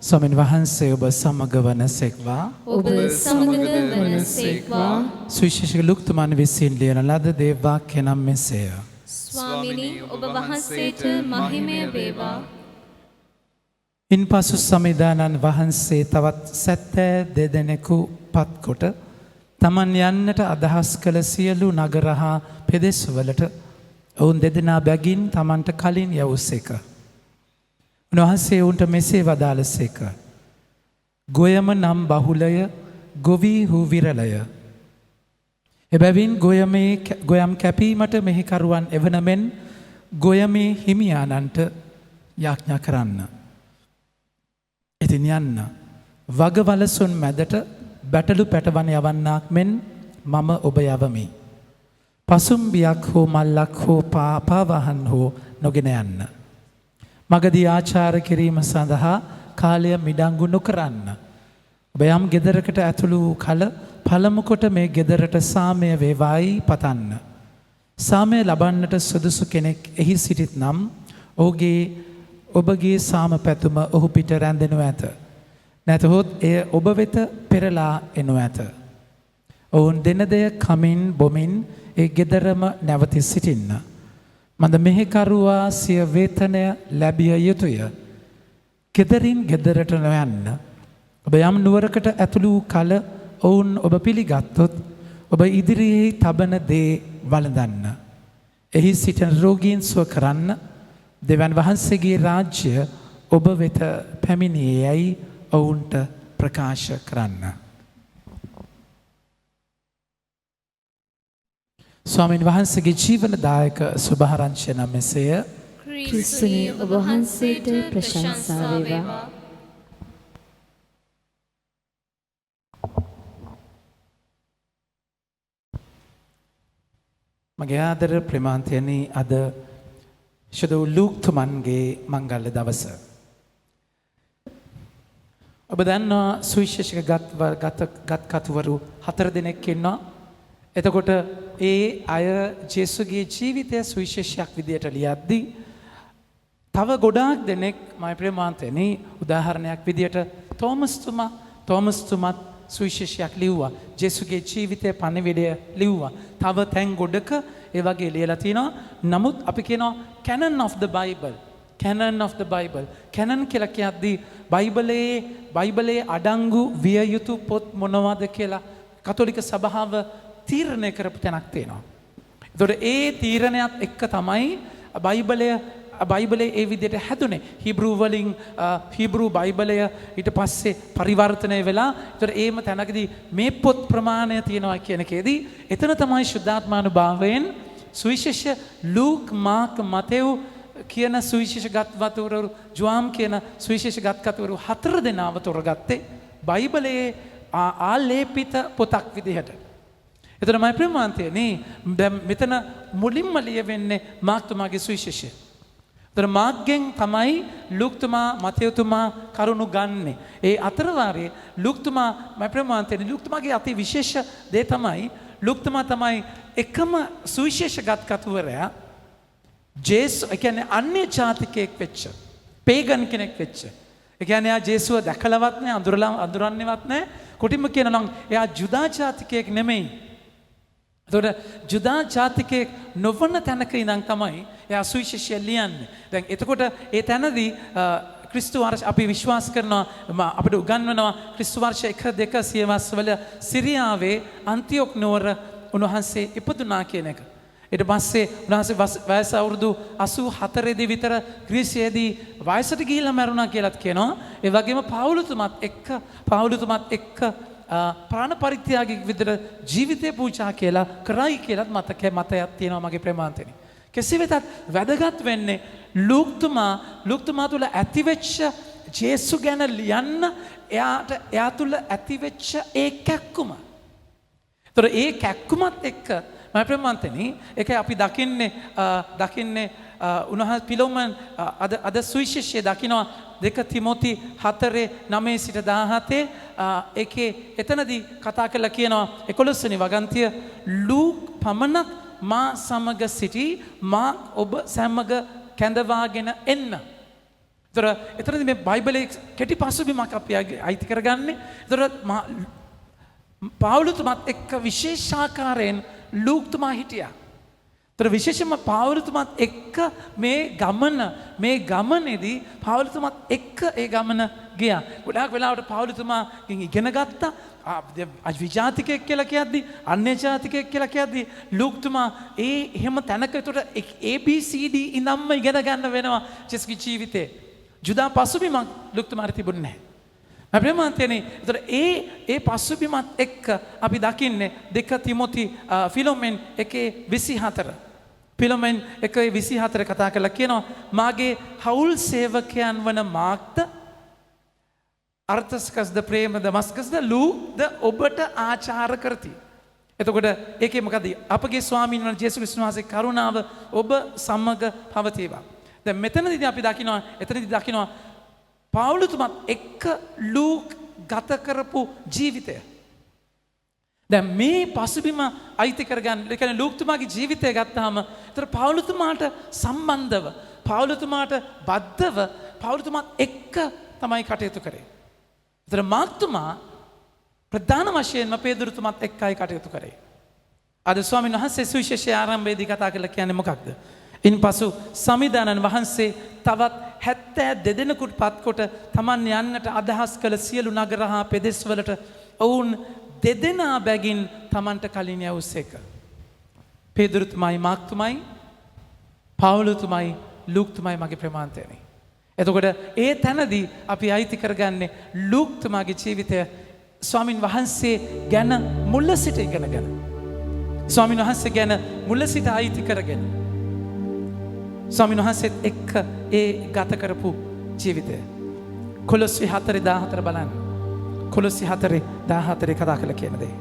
ස්වාමීන් වහන්සේ ඔබ සමග වනසේක්වා ඔබ සමග වනසේක්වා. සුවිශේෂක ලුක්තුමන් විසින් ලියන ලද දේව වාක්‍ය නම් මෙසේය. ස්වාමිනී ඔබ වහන්සේට මහිමය වේවා. ඉන්පසු සමිදානන් වහන්සේ තවත් 72 දෙනෙකු පත්කොට තමන් යන්නට අදහස් කළ සියලු නගර හා පෙදෙස්වලට ඔවුන් දෙදෙනා බැගින් තමන්ට කලින් යවුසේක. උන්වහන්සේ ඔවුන්ට මෙසේ වදාළසේක. ගොයම නම් බහුලය, ගොවී හු විරලය. එබැවින් ගොයම් කැපීමට මෙහිකරුවන් එවන මෙන් ගොයමේ හිමියානන්ට යාඥා කරන්න. ඉතින් යන්න වගවලසුන් මැදට බැටළු පැටවන යවන්නාක් මෙන් මම ඔබ යවමි. පසුම්බියක් හෝ මල්ලක් හෝ පාවාහන් හෝ නොගෙන යන්න. මගදී ආචාර කිරීම සඳහා කාලය මිඩංගු නොකරන්න. ඔබ යම් ගෙදරකට ඇතුළු වූ කල පළමු කොට මේ ගෙදරට සාමය වේවායි පතන්න. සාමය ලබන්නට සුදුසු කෙනෙක් එහි සිටිත් නම් ඔබගේ සාම පැතුම ඔහු පිට රැඳෙනු ඇත. නැතහොත් එය ඔබ වෙත පෙරලා එනු ඇත. ඔවුන් දෙන දෙය කමින් බොමින් ඒ ගෙදරම නැවති සිටින්න. මන්ද මෙහෙකරුවා සිය වේතනය ලැබිය යුතුය. ගෙදරින් ගෙදරට නොයන්න. ඔබ යම් නුවරකට ඇතුළු වූ කල ඔවුන් ඔබ පිළිගත්තොත් ඔබ ඉදිරියේ තබන දේ වළඳන්න. එහි සිටින රෝගීන් සුව කරන්න. දෙවන් වහන්සේගේ රාජ්‍ය ඔබ වෙත පැමිණියේ යැයි ඔවුන්ට ප්‍රකාශ කරන්න. ස්වාමීන් වහන්සේගේ ජීවනදායක සුභාරංචිය නම් මෙසේය. ක්‍රිස්තුනි ඔබ වහන්සේට ප්‍රශංසා වේවා. මගේ ආදර ප්‍රේමාන්තයනි අද ශුද්ධ ලූක්තුමන්ගේ මංගල්‍ය දවස. ඔබ දන්නවා සුවිශේෂක ගත්කතුවරු 4 දෙනෙක් ඉන්නවා. එතකොට ඒ අය ජේසුගේ ජීවිතය සුවිශේෂයක් විදියට ලියද්දී තව ගොඩාක් දෙනෙක් මයි ප්‍රේමාන්තයනි උදාහරණයක් විදියට තෝමස්තුමත් සුවිශේෂයක් ලිව්වා. ජේසුගේ ජීවිතය පණිවිඩය ලිව්වා. තව තැන් ගොඩක ඒ වගේ ලියලා තිනවා. නමුත් අපි කියනවා canon of the Bible. canon of the Bible. canon කියලා කියද්දී බයිබලයේ අඩංගු විය යුතු පොත් මොනවද කියලා කතෝලික සභාව තීරණය කරපු තැනක් තියෙනවා. ඒතකොට ඒ තීරණයත් එක්ක තමයි බයිබලය ඒ විදිහට හැදුනේ. හීබ්‍රු බයිබලය ඊට පස්සේ පරිවර්තනය වෙලා ඒතකොට ඒම තැනකදී මේ පොත් ප්‍රමාණය තියෙනවා කියන එකේදී එතන තමයි ශුද්ධාත්මානුභාවයෙන් සුවිශේෂ ලූක් මාක් මතෙව් කියන සුවිශේෂ ගත්කතුවරු ජෝම් කියන සුවිශේෂ ගත්කතුවරු 4 දෙනාව තෝරගත්තේ බයිබලයේ ආලේපිත පොතක් විදිහට. එතන මයි ප්‍රේමාන්තයනි මෙතන මුලින්ම ලියවෙන්නේ මාක්තුමාගේ සුවිශේෂය. එතන මාක්ගෙන් තමයි ලූක්තුමා මතෙව්තුමා කරුණු ගන්නෙ. ඒ අතරවාරයේ ලූක්තුමා මයි ප්‍රේමාන්තයනි ලූක්තුමාගේ අති විශේෂ දේ තමයි ලූක්තුමා තමයි එකම සුවිශේෂගත් කතුවරයා ජේසු කියන්නේ අන්‍ය ජාතිකයෙක් වෙච්ච පේගන් කෙනෙක් වෙච්ච. ඒ කියන්නේ එයා ජේසුව දැකලවත් නැහැ අඳුරන්නේවත් නැහැ. කොටින්ම කියනවා නම් එයා ජුදා ජාතිකයෙක් නෙමෙයි. එතකොට ජුදා ජාතිකයෙක් නොවන තැනක ඉඳන් තමයි එයා සුවිශේෂය ලියන්නේ. දැන් එතකොට ඒ තැනදී ක්‍රිස්තු වර්ෂ අපි විශ්වාස කරනවා අපිට උගන්වනවා ක්‍රිස්තු වර්ෂ 1-2 සියවස්වල සිරියාවේ අන්තියොක් නුවර උන්වහන්සේ ඉපදුනා කියන එක. ඊට පස්සේ උන්වහන්සේ වයස අවුරුදු 84 දී විතර ග්‍රීසියේදී වයසට ගිහිල්ලා මැරුණා කියලාත් කියනවා. ඒ වගේම පාවුලුතුමත් එක්ක ප්‍රාණ පරිත්‍යාගික විදිහට ජීවිතේ පූජා කියලා කරයි කියලාත් මතයක් තියෙනවා මගේ ප්‍රේමාන්තෙනි. කෙසේ වෙතත් වැදගත් වෙන්නේ ලූක්තුමා තුළ ඇතිවෙච්ච ජේසු ගැන ලියන්න එයා තුළ ඇතිවෙච්ච ඒ කැක්කුම. ඒතර ඒ කැක්කුමත් එක්ක මම ප්‍රේමාන්තෙනි ඒකයි අපි දකින්නේ උන්වහන්සේ පිලෝමන් අද සුවිශේෂය දකිනවා 2 තිමෝති 4:9 සිට 17 ඒකේ එතනදී කතා කරලා කියනවා 11 වෙනි වගන්තිය ලූක් පමණක් මා සමග සිටි මා ඔබ සමග කැඳවාගෙන එන්න. තොර එතනදි මේ බයිබලයේ කෙටි පසුබිමක් අපි අයිති කරගන්නේ. තොර පාවුලුතුමත් එක්ක විශේෂාකාරයෙන් ලූක්තුමා හිටියා. තොර විශේෂයෙන්ම පාවුලුතුමත් එක්ක මේ ගමනේදී පාවුලුතුමත් එක්ක ඒ ගමන ගියා. ගොඩාක් වෙලාවට පාවුලුතුමාගෙන් ඉගෙන ගත්තා. විජාතිකයෙක් කියලා කියද්දි අන්‍ය ජාතිකයෙක් කියලා කියද්දි ලූක්තුමා එහෙම තැනක ඒතකොට ABCD ඉඳන්ම ඉගෙන ගන්න වෙනවා ජෙස්ගේ ජීවිතේ. ජුදා පසුබිමක් ලූක්තුමාට තිබුණේ නැහැ. මම ප්‍රේමවන්තයනි, ඒතකොට ඒ පසුබිමත් එක්ක අපි දකින්නේ 2 තිමොති ෆිලෝමෙන් 1:24. ෆිලෝමෙන් 1:24 කතා කරලා කියනවා මාගේ හවුල් සේවකයන් වන මාක්ත අර්ථස්කස්ද ප්‍රේම දමස්කස්ද ලූද ඔබට ආචාර කරති. එතකොට ඒකේ මොකද? අපගේ ස්වාමීන් වහන්සේ යේසුස් ක්‍රිස්තුස් වහන්සේ කරුණාව ඔබ සමග පවතිවා. දැන් මෙතනදී අපි දකිනවා පාවුලුතුමත් එක්ක ලූක් ගත කරපු ජීවිතය. දැන් මේ පසුබිම අයිති කරගන්න, ඒ කියන්නේ ලූක්තුමාගේ ජීවිතය ගත්තාම ඒතර පාවුලුතුමාට සම්බන්ධව, පාවුලුතුමාට බද්ධව, පාවුලුතුමාත් එක්ක තමයි කටයුතු කරේ. ඒතර මාක්තුමා ප්‍රධාන වශයෙන්ම පේදුරුතුමත් එක්කයි කටයුතු කරේ. අද ස්වාමීන් වහන්සේ සුවිශේෂ ආරම්භයේදී කතා කරලා කියන්නේ මොකක්ද? ඉන්පසු සමිදානන් වහන්සේ තවත් 72 දෙනෙකුට පත්කොට තමන් යන්නට අදහස් කළ සියලු නගර හා පෙදෙස්වලට ඔවුන් 2 දෙනා බැගින් තමන්ට කලින් යවුසේක. පේදුරුතුමයි මාක්තුමයි පාවුලුතුමයි ලූක්තුමයි මගේ ප්‍රමාන්තයනේ. එතකොට ඒ තැනදී අපි අයිති කරගන්නේ ලූක්තුමාගේ ජීවිතය ස්වාමින් වහන්සේ ගැන මුල සිට ඉගෙනගෙන. ස්වාමින් වහන්සේ ගැන මුල සිට අයිති කරගෙන. ස්වාමින් වහන්සේත් එක්ක ඒ ගත කරපු ජීවිතය. කොලොස්සි 4:14 බලන්න. කොලොස්සි 4:14 කතා කරලා කියන දේ.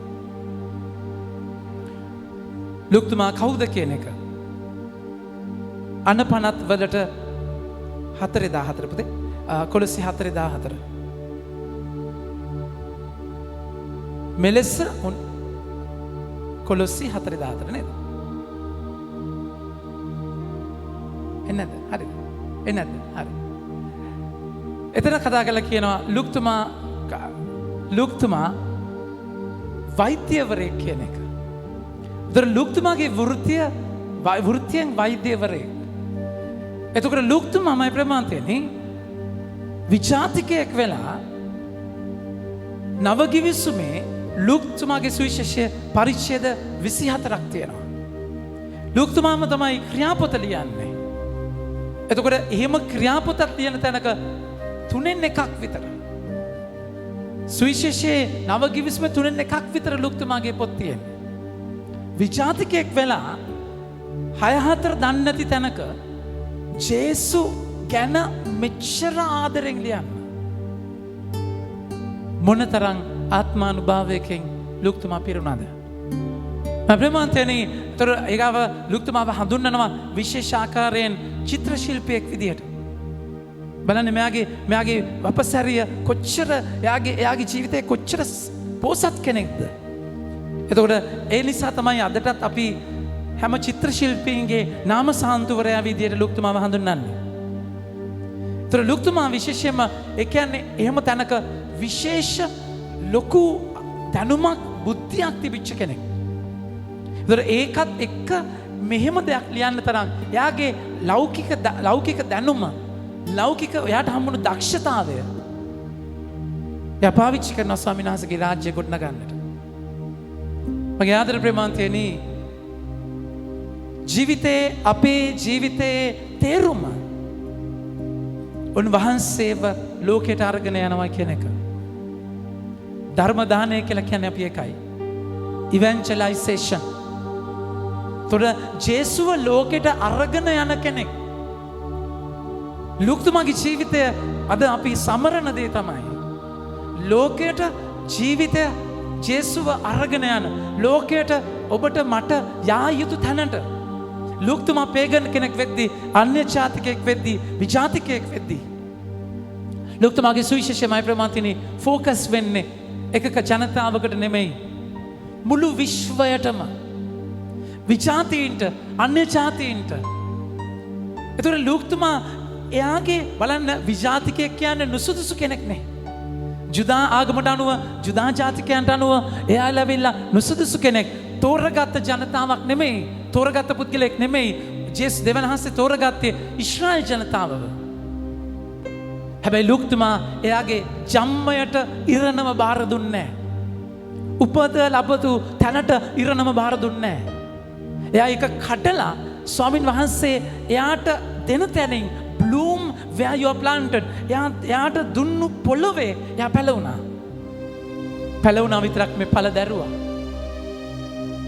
ලූක්තුමා කවුද කියන එක. අනපනත් වලට 4:14 පුතේ. කොලොස්සි 4:14. මෙලෙස කොලොස්සි 4:14 නේද? එන්නද? හරිද? එන්නද? හරි. එතන කතා කරලා කියනවා ලූක්තුමා වෛද්‍යවරයෙක් කියන එක. ඒතර ලූක්තුමාගේ වෘත්තියෙන් වෛද්‍යවරයෙක්. එතකොට ලූක්තුමාමයි ප්‍රමාන්තයනේ විජාතිකයෙක් වෙලා නවගිවිසුමේ ලූක්තුමාගේ සුවිශේෂය පරිච්ඡේද 24ක් තියෙනවා. ලූක්තුමාම තමයි ක්‍රියාපොත ලියන්නේ. එතකොට එහෙම ක්‍රියාපොතක් ලියන තැනක 3න් 1ක් විතර සුවිශේෂයේ නවගිවිසුමේ 3න් 1ක් විතර ලූක්තුමාගේ පොත් තියෙන්නේ. විජාතිකයෙක් වෙලා 6-4 දන්නේ නැති තැනක ජේසු ගැන මෙච්චර ආදරෙන් ලියන්න මොනතරම් ආත්මානුභාවයකින් ලූක්තුමා පිරුණාද? ප්‍රේමවන්තයනි, තොර ඒගාව ලූක්තුමාව හඳුන්වනවා විශේෂ ආකාරයෙන් චිත්‍ර ශිල්පියෙක් විදියට. බලන්න මෙයාගේ වපසරිය කොච්චර එයාගේ ජීවිතේ කොච්චර පෝසත් කෙනෙක්ද. එතකොට ඒ නිසා තමයි අදටත් අපි හැම චිත්‍ර ශිල්පීන්ගේ නාම සාන්තුවරයා විදියට ලූක්තුමාව හඳුන්වන්නේ. ඒතර ලූක්තුමා විශේෂයෙන්ම ඒ කියන්නේ එහෙම තැනක විශේෂ ලොකු දැනුමක් බුද්ධියක් තිබිච්ච කෙනෙක්. ඒතර ඒකත් එක්ක මෙහෙම දෙයක් ලියන්න තරම් එයාගේ ලෞකික දැනුම, එයාට හම්බුණු දක්ෂතාවය එයා පාවිච්චි කරනවා ස්වාමීන් වහන්සේගේ රාජ්‍ය ගොඩනගන්නට. මගේ ආදර ප්‍රේමාන්තයනි, අපේ ජීවිතයේ තේරුම උන්වහන්සේව ලෝකයට අරගෙන යනවා කියන එක. ධර්ම දානය කියලා කියන්නේ අපි එකයි. ඉවැන්ජලයිසේෂන්. තොර ජේසුව ලෝකයට අරගෙන යන කෙනෙක්. ලූක්තුමාගේ ජීවිතය අද අපි සමරන දේ තමයි. ලෝකයට ජීවිතය ජේසුව අරගෙන යන, ලෝකයට ඔබට මට යා යුතු තැනට ලූක්තුමා පේගන් කෙනෙක් වෙද්දී, අන්‍ය ජාතිකයෙක් වෙද්දී, විජාතිකයෙක් වෙද්දී ලූක්තුමාගේ සුවිශේෂමයි ප්‍රමාන්තිනි ෆෝකස් වෙන්නේ එකක ජනතාවකට නෙමෙයි, මුළු විශ්වයටම, විජාතීන්ට, අන්‍ය ජාතීන්ට. එතකොට ලූක්තුමා එයාගේ බලන්න විජාතිකයෙක් කියන්නේ නුසුදුසු කෙනෙක් නේ. ජුදා ආගමට අනුව ජුදා ජාතිකයන්ට අනුව එයා ලැබිලා නුසුදුසු කෙනෙක්. තෝරගත්ත ජනතාවක් නෙමෙයි. තෝරගත්ත පුද්ගලෙක් නෙමෙයි. ජේසුස් දෙවියන් වහන්සේ තෝරගත්තේ ඊශ්‍රායෙල් ජනතාවව. හැබැයි ලූක්තුමා එයාගේ ජම්මයට ඉරණම බාර දුන්නේ නැහැ. උපත ලැබතු තැනට ඉරණම බාර දුන්නේ නැහැ. එයා ඒක කඩලා ස්වාමින් වහන්සේ එයාට දෙන තැනින් bloom where you are planted එයාට දුන්නු පොළොවේ එයා පැලවුණා. පැලවුණා විතරක් මේ ඵල දැරුවා.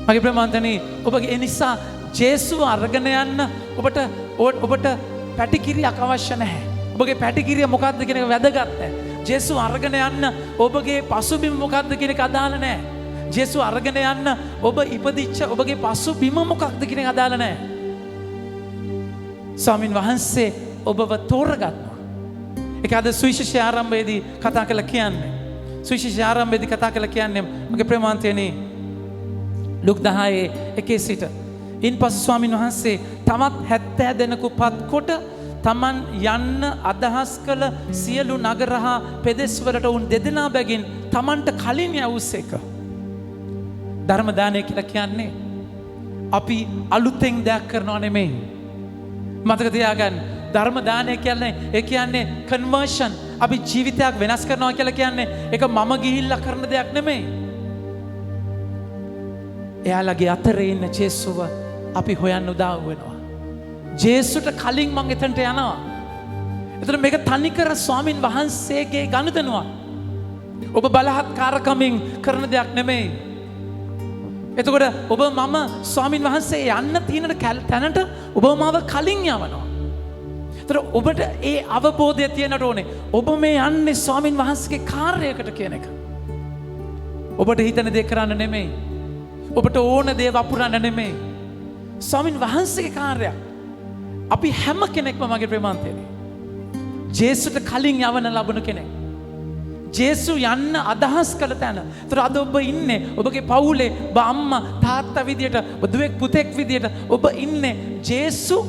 මගේ ප්‍රමාන්තනි ඔබගේ ඒ නිසා ජේසුව අරගෙන යන්න ඔබට පැටිකිරියක් අවශ්‍ය නැහැ. ඔබගේ පැටිකිරිය මොකක්ද කියන එක වැදගත් නැහැ. ජේසුව අරගෙන යන්න ඔබගේ පසුබිම මොකක්ද කියන එක අදාළ නැහැ. ජේසුව අරගෙන යන්න ඔබ ඉපදිච්ච ඔබගේ පසුබිම මොකක්ද කියන එක අදාළ නැහැ. ස්වාමින් වහන්සේ ඔබව තෝරගන්නවා. ඒක අද සුවිශේෂ ආරම්භයේදී කතා කළා කියන්නේ. සුවිශේෂ ආරම්භයේදී කතා කළා කියන්නේ මගේ ප්‍රේමාන්තයනි ලුක් 10:1 සිට ඉන්පසු ස්වාමින් වහන්සේ තවත් 70 දෙනෙකු පත් කොට තමන් යන්න අදහස් කළ සියලු නගර හා පෙදෙස් වලට උන් දෙදෙනා බැගින් තමන්ට කලින් යවුසේක. ධර්ම දානය කියලා කියන්නේ අපි අලුතෙන් දෙයක් කරනවා නෙමෙයි. මතක තියාගන්න ධර්ම දානය කියන්නේ ඒ කියන්නේ කන්වර්ෂන්. අපි ජීවිතයක් වෙනස් කරනවා කියලා කියන්නේ ඒක මම ගිහිල්ලා කරන දෙයක් නෙමෙයි. එයාලගේ අතරේ ඉන්න ජේසුව අපි හොයන්න උදව් වෙනවා. ජේසුට කලින් මං එතනට යනවා. එතකොට මේක තනිකර ස්වාමින් වහන්සේගේ ගනුදෙනුවක්. ඔබ බලහත්කාරකමින් කරන දෙයක් නෙමෙයි. එතකොට ඔබ මම ස්වාමින් වහන්සේ යන්න තියෙන තැනට ඔබ මාව කලින් යවනවා. එතකොට ඔබට ඒ අවබෝධය තියෙනට ඕනේ. ඔබ මේ යන්නේ ස්වාමින් වහන්සේගේ කාර්යයකට කියන එක. ඔබට හිතන දේ කරන්න නෙමෙයි. ඔබට ඕන දේ වපුරන්න නෙමෙයි. ස්වාමින් වහන්සේගේ කාර්යයක්. අපි හැම කෙනෙක්ම මගේ ප්‍රේමාන්තයනේ. ජේසුට කලින් යවන ලබන කෙනෙක්. ජේසු යන්න අදහස් කළ තැන. ඒතර අද ඔබ ඉන්නේ ඔබගේ පවුලේ ඔබ අම්මා තාත්තා විදියට ඔබ දුවෙක් පුතෙක් විදියට ඔබ ඉන්නේ ජේසු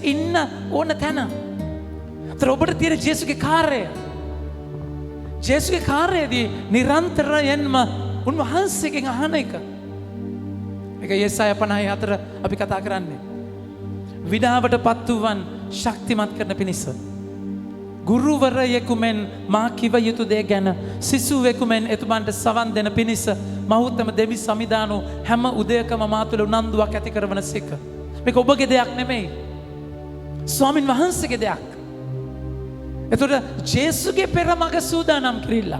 ඉන්න ඕන තැන. ඒතර ඔබට තියෙන ජේසුගේ කාර්යය. ජේසුගේ කාර්යයේදී නිරන්තරයෙන්ම උන්වහන්සේගෙන් අහන එක. ඒක යෙසාය 54 අපි කතා කරන්නේ. විඩාවට පත් වූවන් ශක්තිමත් කරන පිණිස ගුරුවරයෙකු මෙන් මා කිව යුතු දේ ගැන සිසුවෙකු මෙන් එතුමන්ට සවන් දෙන පිණිස මහුත්තම දෙවි සමිදානෝ හැම උදයකම මා තුළ උනන්දුවක් ඇති කරවන සේක. මේක ඔබගේ දෙයක් නෙමෙයි. ස්වාමින් වහන්සේගේ දෙයක්. එතකොට ජේසුගේ පෙරමග සූදානම් කිරිල්ල.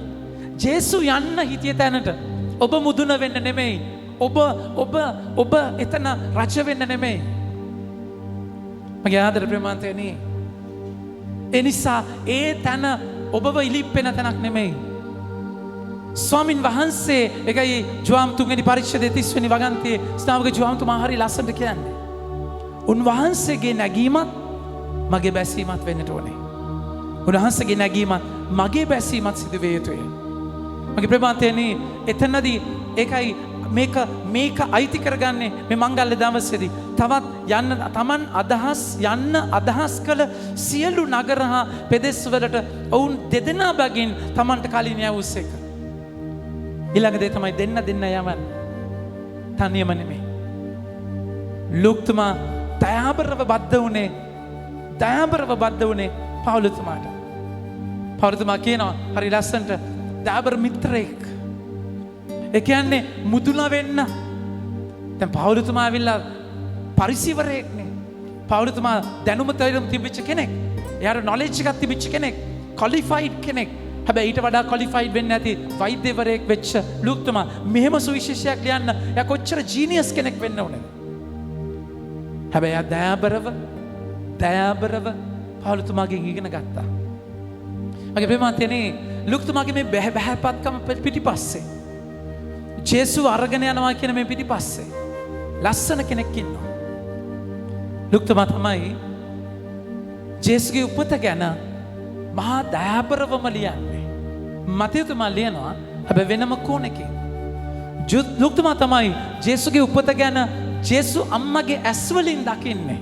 ජේසු යන්න හිතිය තැනට ඔබ මුදුන වෙන්න නෙමෙයි. ඔබ එතන රජ වෙන්න නෙමෙයි. මගේ ආදර ප්‍රේමාන්තයනි ඒ නිසා ඒ තැන ඔබව ඉලිප්පෙන තැනක් නෙමෙයි. ස්වාමින් වහන්සේ එකයි ජෝම් 3 වෙනි පරිච්ඡේදයේ 30 වෙනි වගන්තියේ ස්ථාවක ජෝම්තුමා හරි ලස්සනට කියන්නේ. උන්වහන්සේගේ නැගීමත් මගේ බැසීමත් වෙන්නට ඕනේ. උන්වහන්සේගේ නැගීමත් මගේ බැසීමත් සිදු වේ යුතුය. මගේ ප්‍රේමාන්තයනි එතනදී ඒකයි මේක අයිති කරගන්නේ මේ මංගල්‍ය දවසේදී තවත් තමන් යන්න අදහස් කළ සියලු නගර හා පෙදෙස් වලට ඔවුන් දෙදෙනා බැගින් තමන්ට කලින් යවුසේක. ඊළඟ දේ තමයි දෙන්න යවන්න. තනියම නෙමෙයි. ලූක්තුමා දයාබරව බද්ධ වුණේ පවුලතුමාට. පවුලතුමා කියනවා හරි ලස්සනට දයාබර මිත්‍රයෙක්. ඒ කියන්නේ මුදුන වෙන්න. දැන් පවුලතුමා ඇවිල්ලා පරිසිවරයෙක්නේ. පවුලතුමා දැනුම තේරුම් තිබිච්ච කෙනෙක්. එයාට නොලෙජ් එකක් තිබිච්ච කෙනෙක්. ක්වොලිෆයිඩ් කෙනෙක්. හැබැයි ඊට වඩා ක්වොලිෆයිඩ් වෙන්නේ නැති වෛද්‍යවරයෙක් වෙච්ච ලූක්තුමා මෙහෙම සුවිශේෂයක් ලියන්න එයා කොච්චර ජීනියස් කෙනෙක් වෙන්න ඕනේද? හැබැයි එයා දයාබරව පවුලතුමාගෙන් ඉගෙන ගත්තා. මගේ ප්‍රේමාන්තයනි ලූක්තුමාගේ මේ බහැපත්කම පිටිපස්සේ ජේසුව අරගෙන යනවා කියන මේ පිටිපස්සේ ලස්සන කෙනෙක් ඉන්නවා. ලූක්තුමා තමයි ජේසුගේ උපත ගැන මහා දයාබරවම ලියන්නේ. මතේතුමා ලියනවා හැබැයි වෙනම කෝණකින්. ලූක්තුමා තමයි ජේසුගේ උපත ගැන ජේසු අම්මගේ ඇස් වලින් දකින්නේ.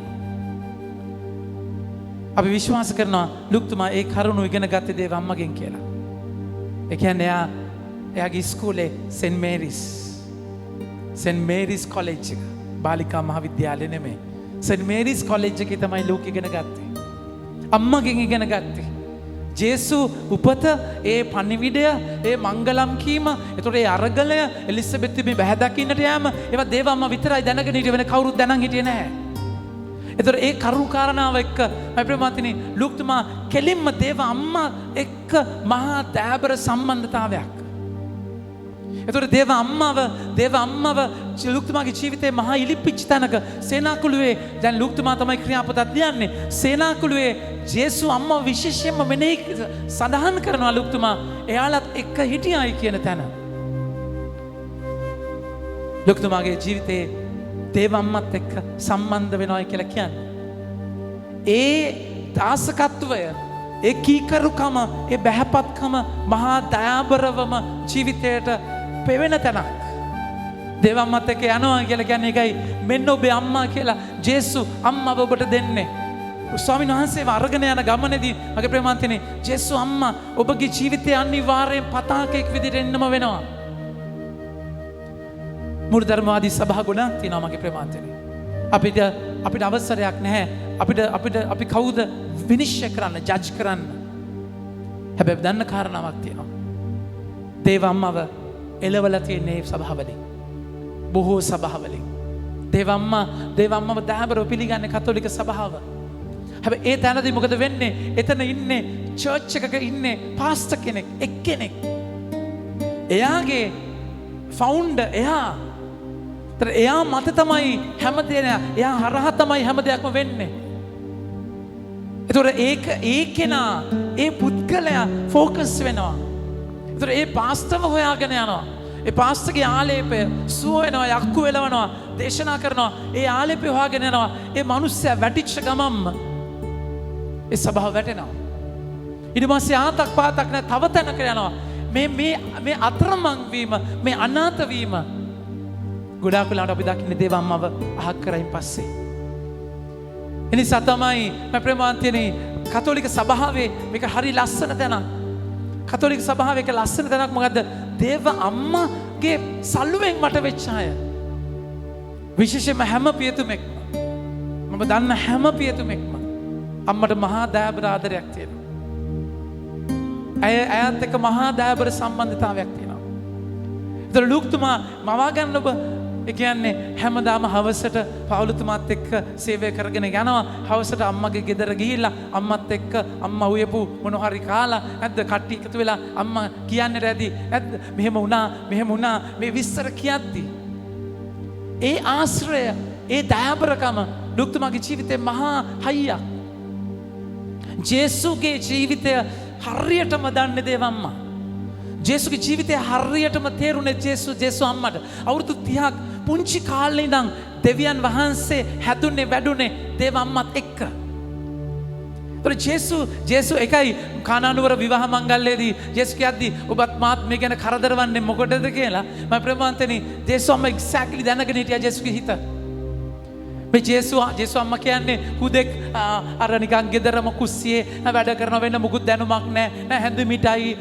අපි විශ්වාස කරනවා ලුක්තුමා ඒ කරුණු ඉගෙන ගත්තේ දේව අම්මගෙන් කියලා. ඒ කියන්නේ එයාගේ ඉස්කෝලේ සෙන්ට් මේරිස් කොලෙජ් එක බාලිකා මහාවිද්‍යාලය නෙමෙයි. සෙන්ට් මේරිස් කොලෙජ් එකේ තමයි ලූක් ඉගෙන ගත්තේ. අම්මගෙන් ඉගෙන ගත්තේ. ජේසු උපත, ඒ පණිවිඩය, ඒ මංගලම් කීම, එතකොට ඒ අරගලය, එලිසබෙත් මේ බැහැ දකින්නට යෑම, ඒවා දේව අම්මා විතරයි දැනගෙන හිටියේ, වෙන කවුරුත් දැනන් හිටියේ නැහැ. එතකොට ඒ කරුණු කාරණාව එක්ක මම ප්‍රේමවත්නි ලූක්තුමා කෙලින්ම දේව අම්මා එක්ක මහා දෑබර සම්බන්ධතාවයක්. එතකොට දේව අම්මව ලූක්තුමාගේ ජීවිතේ මහා ඉලිප්පිච්ච තැනක සේනාකුළුවේ දැන් ලූක්තුමා තමයි ක්‍රියාපතක් ලියන්නේ. සේනාකුළුවේ ජේසු අම්මව විශේෂයෙන්ම මෙනෙහි සඳහන් කරනවා ලූක්තුමා එයාලත් එක්ක හිටියයි කියන තැන. ලූක්තුමාගේ ජීවිතේ දේව අම්මත් එක්ක සම්බන්ධ වෙනවයි කියලා කියන්නේ. ඒ දාසකත්වය, ඒ කීකරුකම, ඒ බැහැපත්කම මහා දයාබරවම ජීවිතයට පෙවෙන තැනක්. දේව අම්මත් එක්ක යනවා කියලා කියන්නේ ඒකයි. මෙන්න ඔබේ අම්මා කියලා ජේසු අම්මව ඔබට දෙන්නේ. ස්වාමීන් වහන්සේව අරගෙන යන ගමනේදී මගේ ප්‍රේමන්තනේ ජේසු අම්මා ඔබගේ ජීවිතේ අනිවාර්යෙන් පතාකයක් විදිහට එන්නම වෙනවා. මුර්ධර්මවාදී සභා ගොඩක් තියෙනවා මගේ ප්‍රේමන්තනේ. අපිට අවසරයක් නැහැ. අපි කවුද විනිශ්චය කරන්න, ජජ් කරන්න. හැබැයි දන්න කාරණාවක් තියෙනවා. දේව අම්මව එළවලා තියෙන්නේ සභාවලින්. බොහෝ සභාවලින්. දේව අම්මව දහබරව පිළිගන්නේ කතෝලික සභාව. හැබැයි ඒ තැනදී මොකද වෙන්නේ? එතන ඉන්නේ චර්ච් එකක ඉන්නේ පාස්ටර් කෙනෙක්, එක්කෙනෙක්. එයාගේ ෆවුන්ඩර් එයා මත තමයි හැමදේම, එයා හරහා තමයි හැම දෙයක්ම වෙන්නේ. එතකොට ඒ කෙනා, ඒ පුද්ගලයා ෆෝකස් වෙනවා. එතකොට ඒ පාස්ටර්ව හොයාගෙන යනවා. ඒ පාස්ටර්ගේ ආලේපය සුව වෙනවා, යක්කු වෙලවනවා, දේශනා කරනවා. ඒ ආලේපය හොයාගෙන යනවා. ඒ මිනිස්සයා වැටිච්ච ගමම්ම ඒ සභාව වැටෙනවා. ඊට පස්සේ ආතක් පාතක් නැ තව තැනක යනවා. මේ අතරමං වීම, මේ අනාථ වීම ගොඩාක් වෙලාවට අපි දකින්නේ දේව අම්මව අහක් කරයින් පස්සේ. එනිසා තමයි මම ප්‍රේමාන්තයනේ කතෝලික සභාවේ මේක හරි ලස්සන තැනක්. කතෝලික සභාවේ එක ලස්සන තැනක් මොකද්ද? දේව අම්මාගේ සල්ලුවෙන් මට වෙච්ච අය. විශේෂයෙන්ම හැම පියතුමෙක්ම, මම දන්න හැම පියතුමෙක්ම අම්මට මහා දයාබර ආදරයක් තියෙනවා. ඇයත් එක්ක මහා දයාබර සම්බන්ධතාවයක් තියෙනවා. ඒතර ලූක්තුමා මවා ගන්න ඔබ ඒ කියන්නේ හැමදාම හවසට පවුලුතුමාත් එක්ක සේවය කරගෙන යනවා. හවසට අම්මගේ ගෙදර ගිහිල්ලා අම්මත් එක්ක අම්මා උයපු මොන හරි කාලා නැද්ද කට්ටිය එකතු වෙලා අම්මා කියන්න රැදි නැද්ද මෙහෙම වුණා මේ විස්තර කියද්දි ඒ ආශ්‍රය, ඒ දයාබරකම ලූක්තුමාගේ ජීවිතේ මහා හයියක්. ජේසුගේ ජීවිතය හරියටම දන්නේ දේව අම්මා. ජේසුගේ ජීවිතය හරියටම තේරුනේ ජේසු අම්මට. අවුරුදු 30ක් පුංචි කාලේ ඉඳන් දෙවියන් වහන්සේ හැදුනේ වැඩුනේ දේව අම්මත් එක්ක. ජේසු එකයි කානානුවර විවාහ මංගල්‍යයේදී ජේසු කියද්දි ඔබත් මාත් මේ ගැන කරදරවන්නේ මොකටද කියලා මම ප්‍රේමවන්තනි ජේසු අම්මා එක්සැක්ට්ලි දැනගෙන හිටියා ජේසුගේ හිත. මේ ජේසු අම්මා කියන්නේ හුදෙක් අර නිකන් ගෙදරම කුස්සියේ වැඩ කරන වෙන මුකුත් දැනුමක් නැහැ. හැඳු මිටයි,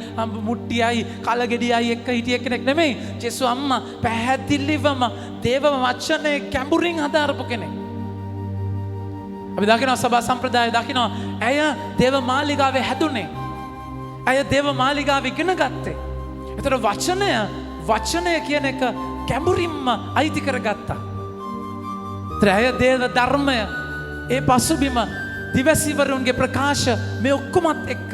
මුට්ටියයි, කලගෙඩියයි එක්ක හිටිය කෙනෙක් නෙමෙයි. ජේසු අම්මා පැහැදිලිවම දේව වචනේ කැඹුරින් හදාරපු කෙනෙක්. අපි දකිනවා සභා සම්ප්‍රදාය දකිනවා ඇය දේව මාලිගාවේ හැදුනේ. ඇය දේව මාලිගාවේ ඉගෙන ගත්තේ. ඒතර වචනය කියන එක කැඹුරින්ම අයිති කරගත්තා. ත්‍රය දේව ධර්මය, ඒ පසුබිම, දිවසිවරුන්ගේ ප්‍රකාශ මේ ඔක්කොමත් එක්ක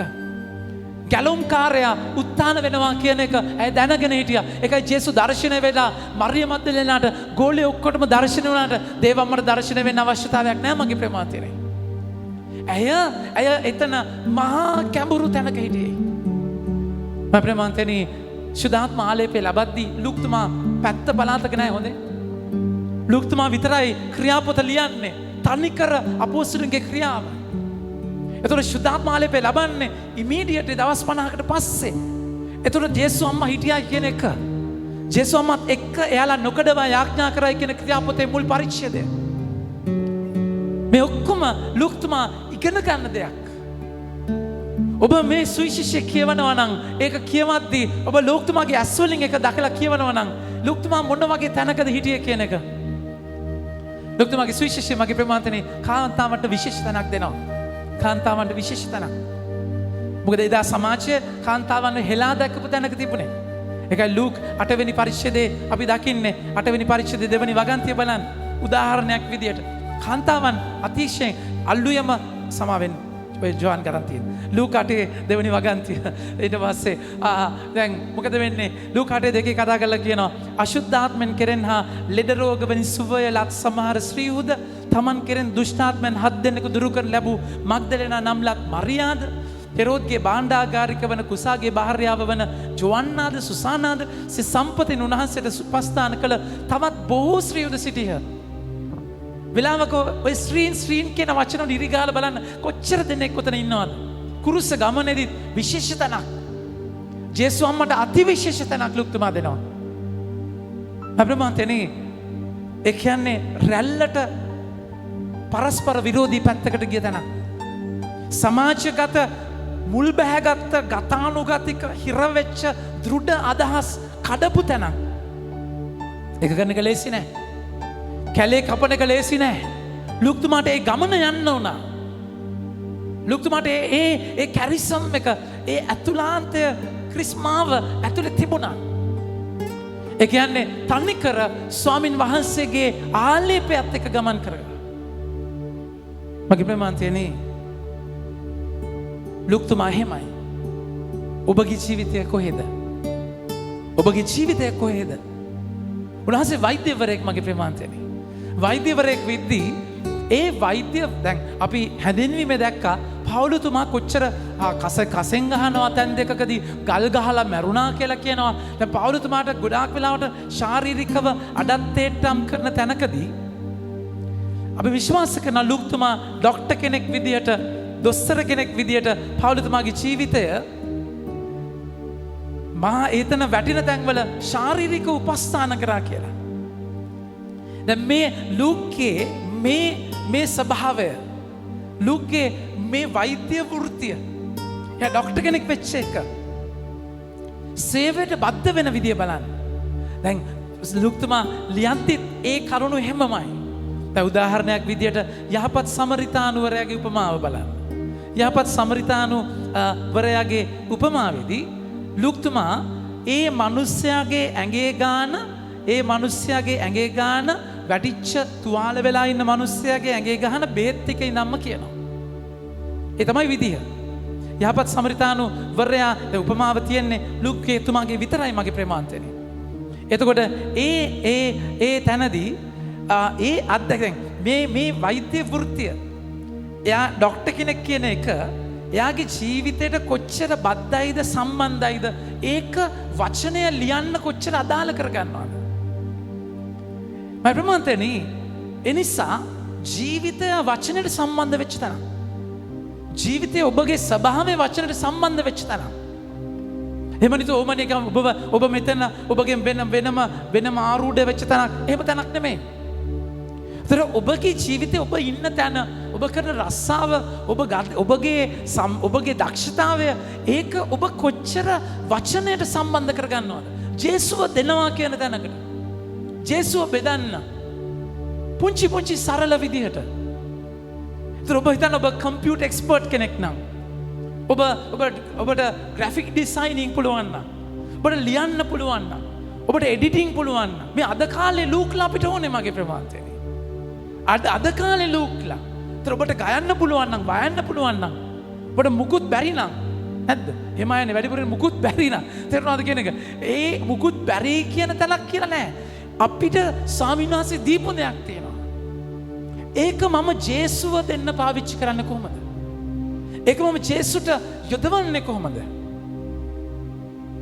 ගැලුම්කාරයා උත්ථාන වෙනවා කියන එක ඇය දැනගෙන හිටියා. ඒකයි ජේසු දර්ශනය වෙලා මරිය මග්දලේනාට ගෝලයේ ඔක්කොටම දර්ශනය වුණාට දේව අම්මට දර්ශනය වෙන්න අවශ්‍යතාවයක් නැහැ මගේ ප්‍රේමාතිරේ. ඇය එතන මහා කැඹුරු තැනක හිටියේ. මම ප්‍රේමාන්තනි සුදාත්ම ආලේපේ ලබද්දී ලූක්තුමා පැත්ත පලාතක නැහැ හොඳේ. ලූක්තුමා විතරයි ක්‍රියාපොත ලියන්නේ. තනිකර අපොස්තලුන්ගේ ක්‍රියාව. එතකොට ශුද්ධාත්ම ආලේපේ ලබන්නේ ඉමීඩියට්ලි දවස් 50කට පස්සේ. එතකොට ජේසු අම්මා හිටියා කියන එක. ජේසු අම්මාත් එක්ක එයාලා නොකඩවා යාඥා කරයි කියන ක්‍රියාපොතේ මුල් පරිච්ඡේදය. මේ ඔක්කොම ලූක්තුමා ඉගෙන ගන්න දෙයක්. ඔබ මේ සුවිශේෂය කියවනවා නම් ඒක කියවද්දී ඔබ ලෝකතුමාගේ ඇස් වලින් ඒක දැකලා කියවනවා නම් ලෝකතුමා මොන වගේ තැනකද හිටියේ කියන එක. ලෝකතුමාගේ සුවිශේෂය මගේ ප්‍රමාන්තනේ කාන්තාවන්ට විශේෂ තැනක් දෙනවා. කාන්තාවන්ට විශේෂ තැනක්. මොකද එදා සමාජයේ කාන්තාවන්ව හෙලා දැකපු තැනක තිබුණේ. ඒකයි ලූක් 8 වෙනි පරිච්ඡේදයේ අපි දකින්නේ 8 වෙනි පරිච්ඡේදයේ 2 වෙනි වගන්තිය බලන්න. උදාහරණයක් විදියට කාන්තාවන් අතිශයින් අල්ලුයම සමාවෙන් ඔය ජෝන් ගරන්තිය. ලූක් 8 2 වෙනි වගන්තිය. ඊට පස්සේ දැන් මොකද වෙන්නේ? ලූක් 8 2 කතා කරලා කියනවා අශුද්ධාත්මෙන් කෙරෙන් හා ලෙඩ රෝග වලින් සුවය ලත් සමහර ස්ත්‍රීහුද තමන් කෙරෙන් දුෂ්ටාත්මෙන් 7 දෙනෙකු දුරු කර ලැබූ මග්දලේනා නම් ලත් මරියාද හෙරෝද්ගේ භාණ්ඩාගාරික වන කුසාගේ භාර්යාව වන ජොවන්නාද සුසානාද සිය සම්පතින් උන්වහන්සේට සුපස්ථාන කළ තවත් බොහෝ ස්ත්‍රීයුද සිටියහ. වෙලාවක ඔය ස්ත්‍රීන් කියන වචන වල ඉරිගාලා බලන්න කොච්චර දෙනෙක් උතන ඉන්නවද? කුරුස ගමනේදී විශේෂ තැනක්. ජේසුස් අම්මට අති විශේෂ තැනක් ලුක්තුමා දෙනවා. අප්‍රමාන්තනේ ඒ කියන්නේ රැල්ලට පරස්පර විරෝධී පැත්තකට ගිය තැනක්. සමාජගත මුල් බැහැගත්ත ගතානුගතික හිරවෙච්ච දෘඩ අදහස් කඩපු තැනක්. එක කරන එක ලේසි නෑ. කැලේ කපන එක ලේසි නෑ. ලුක්තුමාට ඒ ගමන යන්න වුණා. ලුක්තුමාට ඒ කැරිසම් එක ඒ ඇතුලාන්තය ක්‍රිස්මාව ඇතුළේ තිබුණා. ඒ කියන්නේ තනිකර ස්වාමින් වහන්සේගේ ආලේපයත් එක්ක ගමන් කරගන්න. මගේ ප්‍රේමාන්තයනේ ලුක්තුමා එහෙමයි. ඔබගේ ජීවිතය කොහෙද? ඔබගේ ජීවිතය කොහෙද? උන්වහන්සේ වෛද්‍යවරයෙක් මගේ ප්‍රේමාන්තයනේ. වෛද්‍යවරයෙක් වෙද්දී ඒ වෛද්‍ය දැන් අපි හැඳින්වීමේ දැක්කා පවුලතුමා කොච්චර කසෙන් ගහනවා තැන් දෙකකදී ගල් ගහලා මැරුණා කියලා කියනවා. දැන් පවුලතුමාට ගොඩාක් වෙලාවට ශාරීරිකව අඩත්තේට්ටම් කරන තැනකදී අපි විශ්වාස කරන ලුක්තුමා ડોක්ටර් කෙනෙක් විදියට දොස්තර කෙනෙක් විදියට පවුලතුමාගේ ජීවිතය මහා ඒතන වැටින තැන්වල ශාරීරික උපස්ථාන කරා කියලා. දැන් මේ ලූක්ගේ මේ ස්වභාවය ලූක්ගේ මේ වෛද්‍ය වෘත්තිය එයා ડોක්ටර් කෙනෙක් වෙච්ච එක සේවයට බද්ධ වෙන විදිය බලන්න. දැන් ලූක්තුමා ලියන්තිත් ඒ කරුණු හැමමයි. දැන් උදාහරණයක් විදියට යහපත් සමරිතානුවරයාගේ උපමාව බලන්න. යහපත් සමරිතානුවරයාගේ උපමාවේදී ලුක්තුමා ඒ මිනිස්යාගේ ඇඟේ ගාන වැටිච්ච තුවාල වෙලා ඉන්න මිනිස්යාගේ ඇඟේ ගහන බේත් එකේ නම්ම කියනවා. ඒ තමයි විදිහ. යහපත් සමරිතානුවරයා උපමාව තියන්නේ ලුක්ගේ එතුමාගේ විතරයි මගේ ප්‍රේමාන්තනේ. එතකොට ඒ තැනදී ඒ අත්දැකීම් මේ වෛද්‍ය වෘත්තිය එයා ડોක්ටර් කෙනෙක් කියන එක එයාගේ ජීවිතයට කොච්චර බද්ධයිද සම්බන්ධයිද ඒක වචනය ලියන්න කොච්චර අදාළ කරගන්නවද? මම ප්‍රමාන්තනේ එනිසා ජීවිතය වචනයට සම්බන්ධ වෙච්ච තැන. ජීවිතය ඔබගේ ස්වභාවය වචනයට සම්බන්ධ වෙච්ච තැන. එහෙම නිත ඕමනික ඔබ මෙතන ඔබගෙන් වෙනම ආරූඪ වෙච්ච තැනක් එහෙම තැනක් නෙමෙයි. ඒතර ඔබගේ ජීවිතේ ඔබ ඉන්න තැන ඔබ කරන රස්සාව ඔබගේ දක්ෂතාවය ඒක ඔබ කොච්චර වචනයට සම්බන්ධ කරගන්නවද? ජේසුව දෙනවා කියන තැනකට ජේසුව බෙදන්න පුංචි සරල විදිහට. ඒතර ඔබ හිතන්න ඔබ කම්පියුටර් එක්ස්පර්ට් කෙනෙක් නම් ඔබට ග්‍රැෆික් ඩිසයිනින් පුළුවන් නම් ඔබට ලියන්න පුළුවන් නම් ඔබට එඩිටින් පුළුවන් නම් මේ අද කාලේ ලූක්ලා අපිට ඕනේ මගේ ප්‍රමාන්තේ. අද කාලේ ලූක්ලා ඔබට ගයන්න පුළුවන් නම් වයන්න පුළුවන් නම් ඔබට මුකුත් බැරි නම් නැද්ද? එහෙම අයනේ වැඩිපුරින් මුකුත් බැරි නම් තේරුණාද කියන එක? ඒ මුකුත් බැරි කියන තැනක් කියලා නෑ. අපිට ස්වාමීන් වහන්සේ දීපු දෙයක් තියෙනවා. ඒක මම ජේසුව දෙන්න පාවිච්චි කරන්න කොහොමද? ඒක මම ජේසුට යොදවන්නේ කොහොමද?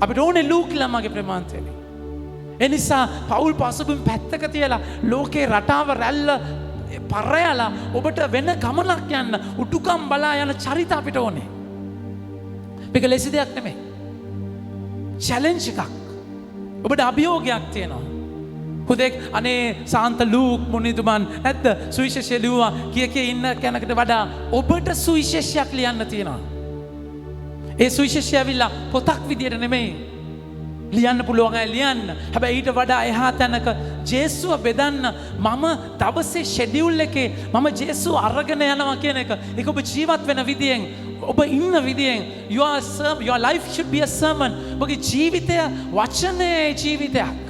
අපිට ඕනේ ලූක්ලා මගේ ප්‍රමාන්තේ. එනිසා පවුල් පසුබිම් පැත්තක තියලා ලෝකේ රටාව රැල්ල පරයලා ඔබට වෙන ගමනක් යන්න උටුකම් බලා යන චරිත අපිට ඕනේ. මේක ලෙසි දෙයක් නෙමෙයි. චැලෙන්ජ් එකක්. ඔබට අභියෝගයක් තියෙනවා. හුදෙක් අනේ සාන්ත ලූක් මුනිදුමන් නැද්ද සුවිශේෂය ලියුවා කිය ඉන්න කෙනෙකුට වඩා ඔබට සුවිශේෂයක් ලියන්න තියෙනවා. ඒ සුවිශේෂය ඇවිල්ලා පොතක් විදියට නෙමෙයි. ලියන්න පුළුවන් අය ලියන්න. හැබැයි ඊට වඩා එහා තැනක ජේසුව බෙදන්න මම දවසේ ෂෙඩියුල් එකේ මම ජේසුව අරගෙන යනවා කියන එක. ඒක ඔබ ජීවත් වෙන විදියෙන් ඔබ ඉන්න විදියෙන් your life should be a sermon. ඔබගේ ජීවිතය වචනේ ජීවිතයක්.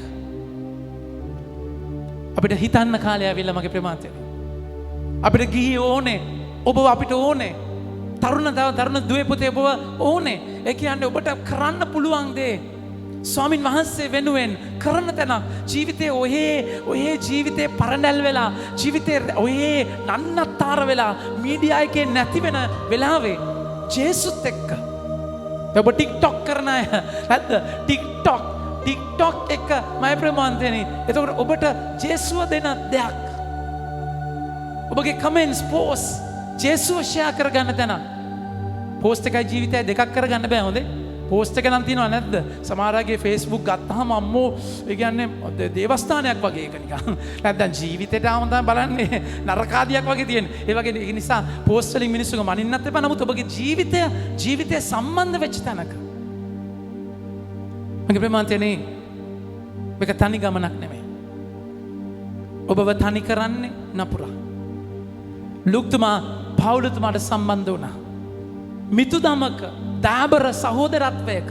අපිට හිතන්න කාලය ඇවිල්ලා මගේ ප්‍රමාතය. අපිට ගිහි ඕනේ. ඔබ අපිට ඕනේ. තරුණ දුවේ පුතේ ඔබ ඕනේ. ඒ කියන්නේ ඔබට කරන්න පුළුවන් දේ ස්වාමින් වහන්සේ වෙනුවෙන් කරන තැන ජීවිතේ ඔහේ ජීවිතේ පරණැල් වෙලා ජීවිතේ ඔහේ නන්නත්තර වෙලා මීඩියා එකේ නැති වෙන වෙලාවේ ජේසුත් එක්ක ඔබ ටික්ටොක් කරන අය නැද්ද ටික්ටොක් එක මම ප්‍රමාන්තේනි. එතකොට ඔබට ජේසුව දෙන දෙයක් ඔබගේ කමෙන්ට්ස් පෝස්ට් ජේසුව ෂෙයා කරගන්න තැන පෝස්ට් එකයි ජීවිතය දෙකක් කරගන්න බෑ හොඳේ. පෝස්ට් එක නම් තියෙනවා නැද්ද? සමහරගේ Facebook ගත්තාම අම්මෝ ඒ කියන්නේ දේවස්ථානයක් වගේ ඒක නිකන්. නැත්නම් ජීවිතේට ආවම තමයි බලන්නේ නරකාදියක් වගේ තියෙන. ඒ වගේ ඒ නිසා පෝස්ට් වලින් මිනිස්සුන්ව මනින්නත් එපා. නමුත් ඔබගේ ජීවිතය සම්බන්ධ වෙච්ච තැනක. මගේ ප්‍රමාන්තයනේ මේක තනි ගමනක් නෙමෙයි. ඔබව තනි කරන්නේ නපුරා. ලුක්තුමා පවුලතුමාට සම්බන්ධ වුණා. මිතුදමක දාබර සහෝදරත්වයක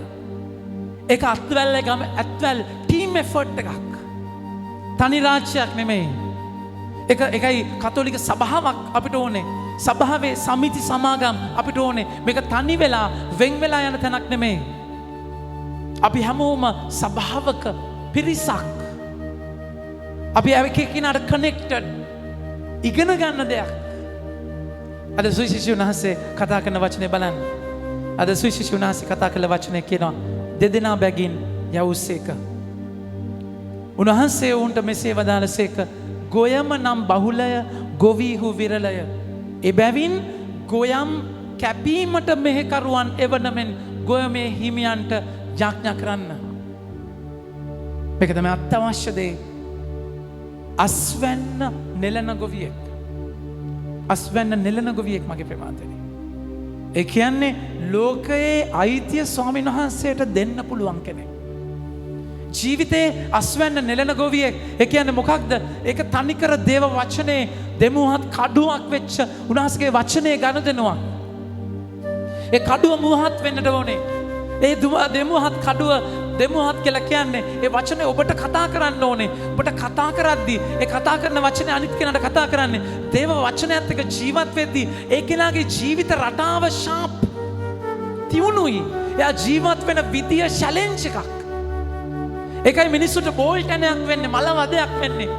එක අත්වැල්ල ගම ඇත්වැල් ටීම් එෆර්ට් එකක්. තනි රාජ්‍යයක් නෙමෙයි. එකයි කතෝලික සභාවක් අපිට ඕනේ. සභාවේ සමිති සමාගම් අපිට ඕනේ. මේක තනි වෙලා වෙන් වෙලා යන තැනක් නෙමෙයි. අපි හැමෝම සභාවක පිරිසක්. අපි එකිනෙකාට කනෙක්ටඩ් ඉගෙන ගන්න දෙයක්. අද සුවිශේෂී වහන්සේ කතා කරන වචනේ බලන්න. අද සුවිශේෂී වහන්සේ කතා කළ වචනේ කියනවා දෙදෙනා බැගින් යවුසේක. උන්වහන්සේ උන්ට මෙසේ වදාළසේක ගොයම නම් බහුලය ගොවීහු විරලය. එබැවින් ගොයම් කැපීමට මෙහෙකරුවන් එවනමෙන් ගොයමේ හිමියන්ට යාඥා කරන්න. මේක තමයි අත්‍යවශ්‍ය දේ. අස්වැන්න නෙලන ගොවියෙක්. අස්වැන්න නෙලන ගොවියෙක් මගේ ප්‍රමාතනේ. ඒ කියන්නේ ලෝකයේ අයිතිය ස්වාමීන් වහන්සේට දෙන්න පුළුවන් කෙනෙක්. ජීවිතේ අස්වැන්න නෙලන ගොවියෙක්. ඒ කියන්නේ මොකක්ද? ඒක තනිකර දේව වචනේ දෙමුහත් කඩුවක් වෙච්ච උන්වහන්සේගේ වචනේ ගනුදෙනුවක්. ඒ කඩුව මුවහත් වෙන්නට ඕනේ. ඒ දෙමුහත් කඩුව දෙමුහත් කියලා කියන්නේ ඒ වචනේ ඔබට කතා කරන්න ඕනේ. ඔබට කතා කරද්දී ඒ කතා කරන වචනේ අනිත් කෙනාට කතා කරන්නේ දේව වචනයත් එක්ක ජීවත් වෙද්දී ඒ කෙනාගේ ජීවිත රටාව ෂාප් තියුණුයි. එයා ජීවත් වෙන විදිය චැලෙන්ජ් එකක්. ඒකයි මිනිස්සුන්ට බෝල්ටනයක් වෙන්නේ, මල වදයක් වෙන්නේ,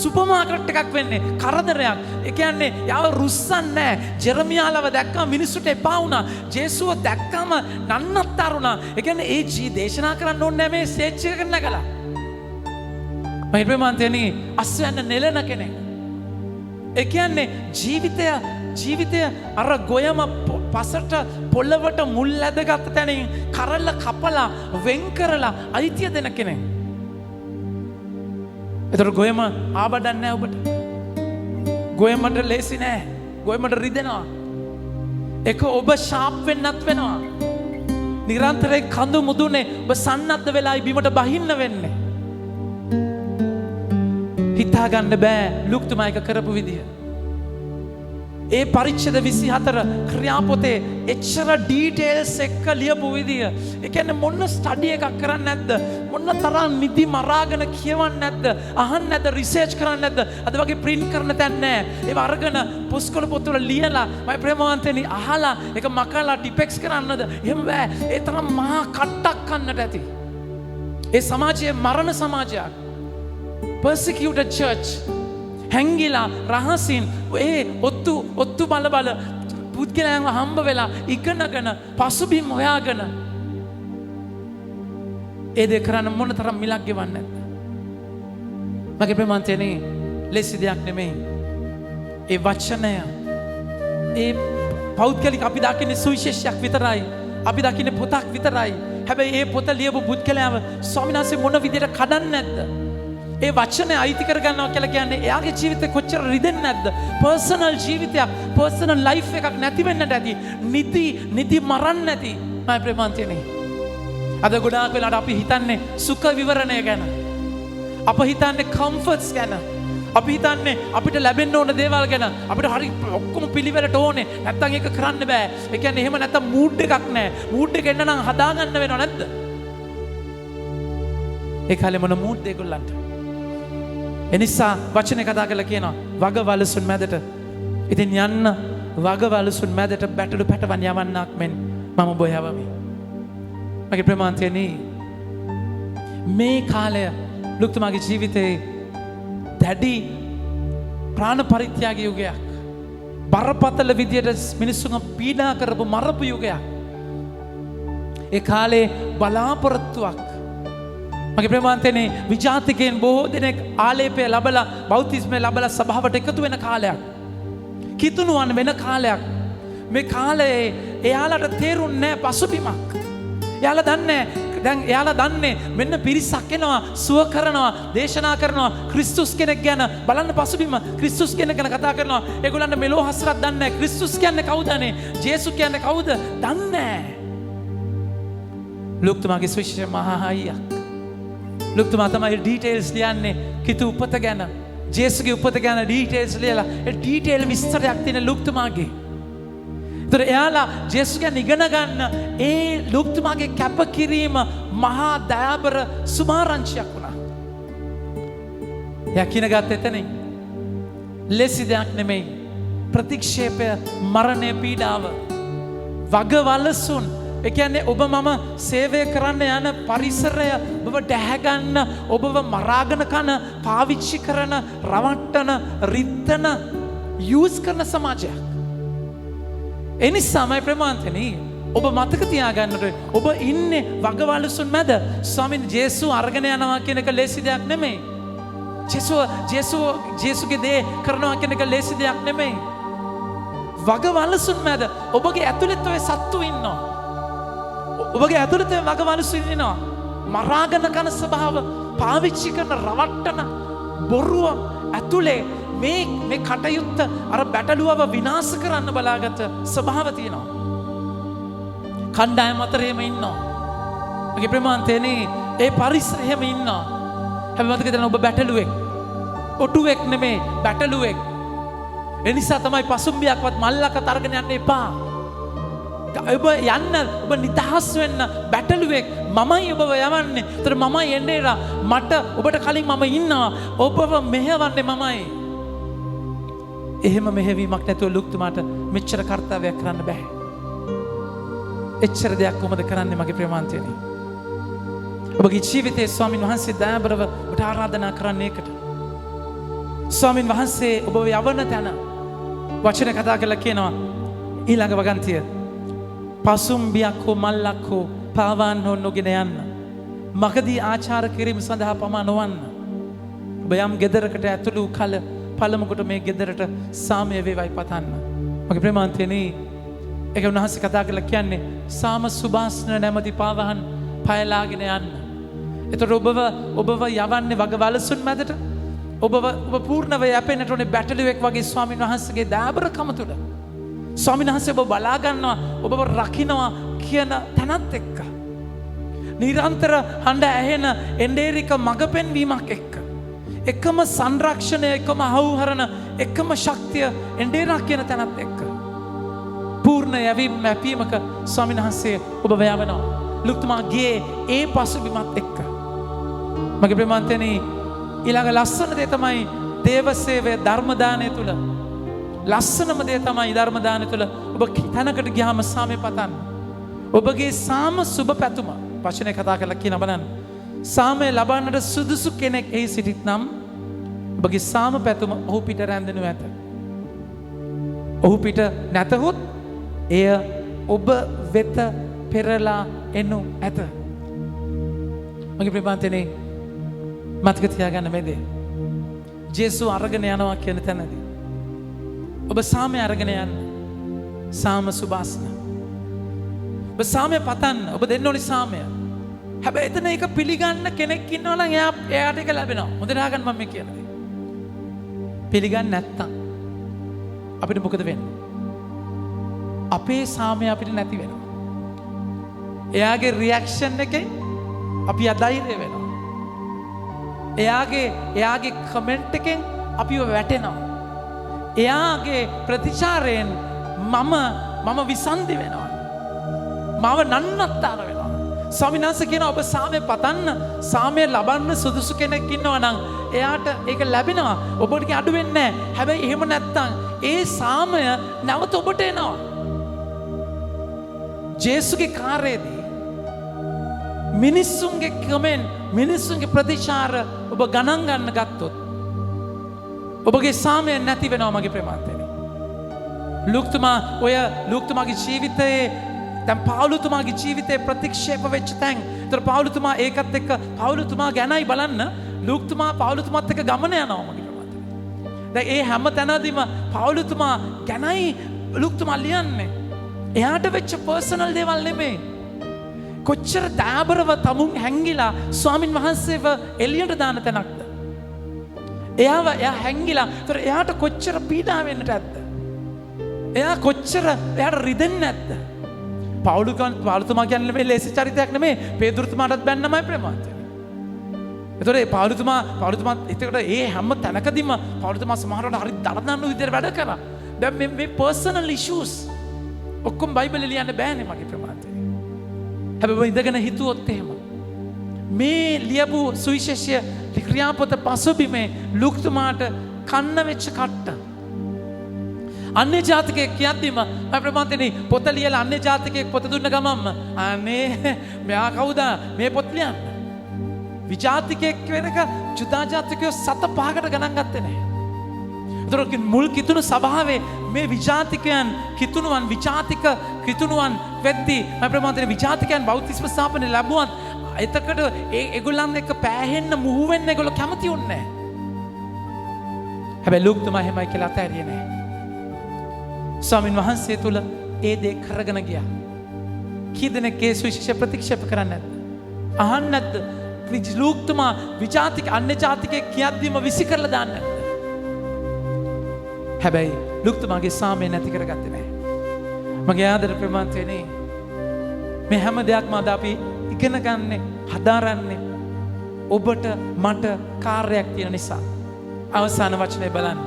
සුපර් මාකට් එකක් වෙන්නේ, කරදරයක්. ඒ කියන්නේ යාව රුස්සන්නේ නැහැ. ජෙරමියාලව දැක්කම මිනිස්සුන්ට එපා වුණා. ජේසුව දැක්කම නන්නත්තර වුණා. ඒ කියන්නේ ඒ දේශනා කරන්න ඕනේ නැහැ මේ ස්ටේජ් එකකට නැගලා. මම ප්‍රමාන්තයනි අස්වැන්න නෙලන කෙනෙක්. ඒ කියන්නේ ජීවිතය අර ගොයම පසට පොළවට මුල් ඇදගත් තැනින් කරල්ල කපලා වෙන් කරලා අයිතිය දෙන කෙනෙක්. එතකොට ගොයම ආබඩන්නේ නැහැ ඔබට. ගොයමට ලේසි නෑ. ගොයමට රිදෙනවා. ඒක ඔබ ෂාප් වෙන්නත් වෙනවා. නිරන්තරයෙන් කඳු මුදුනේ ඔබ සන්නද්ධ වෙලායි බිමට බහින්න වෙන්නේ. හිතා ගන්න බෑ ලුක්තුමා එක කරපු විදිය. ඒ පරිච්ඡේද 24 ක්‍රියාපොතේ එච්චර ඩීටේල්ස් එක්ක ලියපු විදිය. ඒ කියන්නේ මොන ස්ටඩි එකක් කරන්නේ නැද්ද? මොන තරම් නිදි මරාගෙන කියවන්නේ නැද්ද? අහන්නේ නැද්ද? රිසර්ච් කරන්නේ නැද්ද? අද වගේ print කරන තැන් නැහැ. ඒව අරගෙන පුස්කොළ පොත්වල ලියලා මම ප්‍රේමවන්තනි අහලා ඒක මකලා ටිපෙක්ස් කරන්නද? එහෙම බෑ. ඒ තරම් මහා කට්ටක් කන්නට ඇති. ඒ සමාජයේ මරණ සමාජයක්. persecuted church. හැංගිලා රහසින් ඒ ඔත්තු බල පුද්ගලයන්ව හම්බ වෙලා ඉගෙනගෙන පසුබිම් හොයාගෙන ඒ දේ කරන්න මොන තරම් මිලක් ගෙවන්නේ නැද්ද? මගේ ප්‍රමාන්තයනේ ලෙසි දෙයක් නෙමෙයි. ඒ වචනය ඒ පෞද්ගලික අපි දකින්නේ සුවිශේෂයක් විතරයි. අපි දකින්නේ පොතක් විතරයි. හැබැයි ඒ පොත ලියපු පුද්ගලයාව ස්වාමීන් වහන්සේ මොන විදිහට කඩන්නේ නැද්ද? ඒ වචනේ අයිති කර ගන්නවා කියලා කියන්නේ එයාගේ ජීවිතේ කොච්චර රිදෙන්නේ නැද්ද? පර්සනල් ජීවිතයක්, පර්සනල් ලයිෆ් එකක් නැති වෙන්නට ඇති. නිදි මරන්න නැති. මම ප්‍රේමාන්තයනේ. අද ගොඩාක් වෙලාවට අපි හිතන්නේ සුඛ විවරණය ගැන. අප හිතන්නේ කම්ෆර්ට්ස් ගැන. අපි හිතන්නේ අපිට ලැබෙන්න ඕන දේවල් ගැන. අපිට හරි ඔක්කොම පිළිවෙලට ඕනේ. නැත්තම් ඒක කරන්න බෑ. ඒ කියන්නේ එහෙම නැත්තම් මූඩ් එකක් නැහැ. මූඩ් එක එන්න නම් හදාගන්න වෙනව නැද්ද? ඒ කාලේ මොන මූඩ්ද ඒගොල්ලන්ට? එනිසා වචනේ කතා කරලා කියනවා වග වලසුන් මැදට. ඉතින් යන්න වග වලසුන් මැදට බැටළු පැටවන් යවන්නක් මෙන් මම ඔබ යවමි. මගේ ප්‍රේමාන්තයනි, මේ කාලය ලුක්තුමාගේ ජීවිතේ දැඩි ප්‍රාණ පරිත්‍යාග යුගයක්. බරපතල විදියට මිනිස්සුන්ව පීඩා කරපු මරපු යුගයක්. ඒ කාලේ බලාපොරොත්තුවක්. මගේ ප්‍රේමාන්තයනි, විජාතිකයන් බොහෝ දෙනෙක් ආලේපය ලබලා බෞතිස්මය ලබලා සභාවට එකතු වෙන කාලයක්. කිතුණුවන් වෙන කාලයක්. මේ කාලේ එයාලට තේරුන්නේ නැහැ පසුබිමක්. එයාලා දන්නේ දැන් එයාලා දන්නේ මෙන්න පිරිසක් එනවා, සුව කරනවා, දේශනා කරනවා, ක්‍රිස්තුස් කෙනෙක් ගැන බලන්න පසුබිම, ක්‍රිස්තුස් කෙනෙක් ගැන කතා කරනවා. ඒගොල්ලන්ට මෙලෝ හසරක් දන්නේ නැහැ. ක්‍රිස්තුස් කියන්නේ කවුදනේ? ජේසුස් කියන්නේ කවුද? දන්නේ නැහැ. ලුක්තුමාගේ සුවිශේෂ මහා හයියක්. ලුක්තුමා තමයි ඩීටේල්ස් ලියන්නේ කිතු උපත ගැන, ජේසුගේ උපත ගැන ඩීටේල්ස් ලියලා ඒ ඩීටේල් විස්තරයක් තියෙන ලුක්තුමාගේ. ඒතර එයාලා ජේසුස් ගැන ඉගෙන ගන්න ඒ ලුක්තුමාගේ කැපකිරීම මහා දයාබර සුමාරංශයක් වුණා. එයා කියන ගත්ත එතනින් ලෙසි දෙයක් නෙමෙයි. ප්‍රතික්ෂේපය, මරණය, පීඩාව, වගවලසුන්. ඒ කියන්නේ ඔබ මම සේවය කරන්න යන පරිසරය ඔබව ඩැහැගන්න, ඔබව මරාගෙන කන, පාවිච්චි කරන, රවට්ටන, රිද්දන, යූස් කරන සමාජයක්. එනිසා මයි ප්‍රේමාන්තනි, ඔබ මතක තියාගන්නට ඔබ ඉන්නේ වගවලසුන් මැද. ස්වාමීන් ජේසුස් අරගෙන යනවා කියන එක ලේසි දෙයක් නෙමෙයි. ජේසුගේ දේ කරනවා කියන එක ලේසි දෙයක් නෙමෙයි. වගවලසුන් මැද ඔබගේ ඇතුළත ඔය සත්තු ඉන්නවා. ඔබගේ ඇතුළත වගවලසුන් ඉන්නවා. මරාගෙන කන ස්වභාව, පාවිච්චි කරන, රවට්ටන, බොරුව ඇතුලේ මේ කටයුත්ත අර බැටළුවව විනාශ කරන්න බලාගත ස්වභාව තියෙනවා. කණ්ඩායම අතර එහෙම ඉන්නවා. මගේ ප්‍රේමාන්තයනි, ඒ පරිසරය එහෙම ඉන්නවා. හැබැයි මතක තියාගන්න ඔබ බැටළුවෙක්. ඔටුවෙක් නෙමේ, බැටළුවෙක්. ඒ නිසා තමයි පසුම්බියක්වත් මල්ලකට අරගෙන යන්න එපා. ඔබ යන්න, ඔබ නිදහස් වෙන්න බැටළුවෙක්. මමයි ඔබව යවන්නේ. ඒතර මමයි එන්නේ. මට ඔබට කලින් මම ඉන්නවා. ඔබව මෙහෙවන්නේ මමයි. එහෙම මෙහෙවීමක් නැතුව ලුක්තුමාට මෙච්චර කර්තව්‍යයක් කරන්න බෑ. එච්චර දෙයක් කොහොමද කරන්නේ මගේ ප්‍රේමාන්තයනි? ඔබගේ ජීවිතයේ ස්වාමින් වහන්සේ දයාබරව ඔබට ආරාධනා කරන්නේ ඒකට. ස්වාමින් වහන්සේ ඔබව යවන තැන වචන කතා කරලා කියනවා ඊළඟ වගන්තිය. පසුම්බියක් හෝ මල්ලක් හෝ පාවාන් හෝ නොගෙන යන්න. මගදී ආචාර කිරීම සඳහා පමා නොවන්න. ඔබ යම් ගෙදරකට ඇතුළු කල පළමුකොට මේ ගෙදරට සාමය වේවයි පතන්න. මගේ ප්‍රේමාන්තයනි, ඒක උන්වහන්සේ කතා කරලා කියන්නේ සාම සුභාස්න නැමැති පාවහන් පයලාගෙන යන්න. එතකොට ඔබව යවන්නේ වගවලසුන් මැදට. ඔබ පූර්ණව යැපෙන්නට ඕනේ බැටළුවෙක් වගේ ස්වාමීන් වහන්සේගේ දයාබරකම තුළ. ස්වාමීන් වහන්සේ ඔබ බලා ගන්නවා, ඔබව රකින්නවා කියන තැනත් එක්ක. නිරන්තර හඬ ඇහෙන එන්ඩේරික මඟ පෙන්වීමක් එක්ක. එකම සංරක්ෂණය, එකම අහුහරණ, එකම ශක්තිය එන්ඩේරා කියන තැනත් එක්ක. පූර්ණ යැවීම මැපීමක ස්වාමීන් වහන්සේ ඔබ යවනවා. ලුක්තුමාගේ ඒ පසුබිමත් එක්ක. මගේ ප්‍රේමාන්තයනි, ඊළඟ ලස්සන දේ තමයි දේවසේවය ධර්මදානය තුළ. ලස්සනම දේ තමයි ධර්මදානය තුළ ඔබ තැනකට ගියාම සාමය පතන්න. ඔබගේ සාම සුබ පැතුම වචනේ කතා කරලා කියන බලන්න. සාමය ලබන්නට සුදුසු කෙනෙක් එහි සිටිත් නම් ඔබගේ සාම පැතුම ඔහු පිට රැඳෙනු ඇත. ඔහු පිට නැතහොත් එය ඔබ වෙත පෙරලා එනු ඇත. මගේ ප්‍රේමාන්තයනි, මතක තියාගන්න මේ දේ. ජේසුස් අරගෙන යනවා කියන තැනදී ඔබ සාමය අරගෙන යන්න. සාම සුභාස්න. ඔබ සාමය පතන්න. ඔබ දෙන්න ඕනි සාමය. හැබැයි එතන ඒක පිළිගන්න කෙනෙක් ඉන්නවා නම් එයාට ඒක ලැබෙනවා. හොඳට අහගන්න මම මේ කියන්නේ. පිළිගන්නේ නැත්තම් අපිට මොකද වෙන්නේ? අපේ සාමය අපිට නැති වෙනවා. එයාගේ රියැක්ෂන් එකේ අපි අධෛර්ය වෙනවා. එයාගේ කමෙන්ට් එකෙන් අපිව වැටෙනවා. එයාගේ ප්‍රතිචාරයෙන් මම විසන්ධි වෙනවා. මාව නන්නත්තර වෙනවා. ස්වාමීන් වහන්සේ කියනවා ඔබ සාමය පතන්න, සාමය ලබන්න සුදුසු කෙනෙක් ඉන්නවා නම් එයාට ඒක ලැබෙනවා. ඔබට අඩු වෙන්නේ නැහැ. හැබැයි එහෙම නැත්තම් ඒ සාමය නැවත ඔබට එනවා. ජේසුගේ කාර්යයේදී මිනිස්සුන්ගේ කමෙන්ට්, මිනිස්සුන්ගේ ප්‍රතිචාර ඔබ ගණන් ගන්න ගත්තොත් ඔබගේ සාමය නැති වෙනවා මගේ ප්‍රමාන්තනේ. ලූක්තුමාගේ ජීවිතයේ දැන් පාවුලුතුමාගේ ජීවිතේ ප්‍රතික්ෂේප වෙච්ච තැන්. ඒතර පාවුලුතුමා ඒකත් එක්ක පාවුලුතුමා ගැනයි බලන්න ලූක්තුමා පාවුලුතුමාත් එක්ක ගමන යනවා මගේ ප්‍රමාන්තනේ. දැන් ඒ හැම තැනදීම පාවුලුතුමා ගැනයි ලූක්තුමා ලියන්නේ. එයාට වෙච්ච පර්සනල් දේවල් නෙමෙයි. කොච්චර දයාබරව තමුන් හැංගිලා ස්වාමින් වහන්සේව එළියට දාන තැනක්ද? එයා හැංගිලා. ඒතර එයාට කොච්චර පීඩා වෙන්නට ඇද්ද? එයා කොච්චර එයාට රිදෙන්නේ නැද්ද? පාවුලුතුමා කියන්නේ මේ ලේසි චරිතයක් නෙමෙයි. පේතුරුතුමාටත් බැන්නමයි ප්‍රමාන්තය. ඒතර පාවුලුතුමා එතකොට ඒ හැම තැනකදීම පාවුලුතුමා සමහරවිට හරි දරදන්න විදිහට වැඩ කරා. දැන් මේ පර්සනල් ඉෂුස් ඔක්කොම බයිබලෙ ලියන්න බෑනේ මගේ ප්‍රමාන්තේ. හැබැයි ඉඳගෙන හිතුවොත් එහෙම මේ ලියපු සුවිශේෂය ක්‍රියාපොත පසුබිමේ ලූක්තුමාට කන්න වෙච්ච කට්ට අන්‍ය ජාතිකයෙක් කියද්දිම මම ප්‍රමාන්තනේ පොත ලියලා අන්‍ය ජාතිකයෙක් පොත දුන්න ගමන්ම අනේ මෙයා කවුද මේ පොත් ලියන්නේ? විජාතිකයෙක් වෙනක ජුදා ජාතිකයෝ 7-5කට ගණන් ගත්තේ නැහැ. ඒතර මුල් කිතුණු සභාවේ මේ විජාතිකයන් කිතුණුවන් විජාතික කිතුණුවන් වෙද්දී මම ප්‍රමාන්තනේ විජාතිකයන් බෞද්ධ ස්ථාපනය ලැබුවත් එතකොට ඒගොල්ලන් එක්ක පෑහෙන්න මුහු වෙන්න ඒගොල්ලෝ කැමති වුණේ නැහැ. හැබැයි ලූක්තුමා එහෙමයි කියලා අතහැරියේ නැහැ. ස්වාමින් වහන්සේ තුල ඒ දේ කරගෙන ගියා. කී දෙනෙක් ඒ සුවිශේෂ ප්‍රතික්ෂේප කරන්නේ නැද්ද? අහන්නේ නැද්ද? ලූක්තුමා විජාතික අන්‍ය ජාතිකයෙක් කියද්දිම විසි කරලා දාන්නේ නැද්ද? හැබැයි ලූක්තුමාගේ සාමය නැති කරගත්තේ නැහැ. මගේ ආදර ප්‍රමාන්තයනේ මේ හැම දෙයක්ම අද අපි ඉගෙන ගන්නේ හදාරන්නේ ඔබට මට කාර්යයක් තියෙන නිසා. අවසාන වචනේ බලන්න.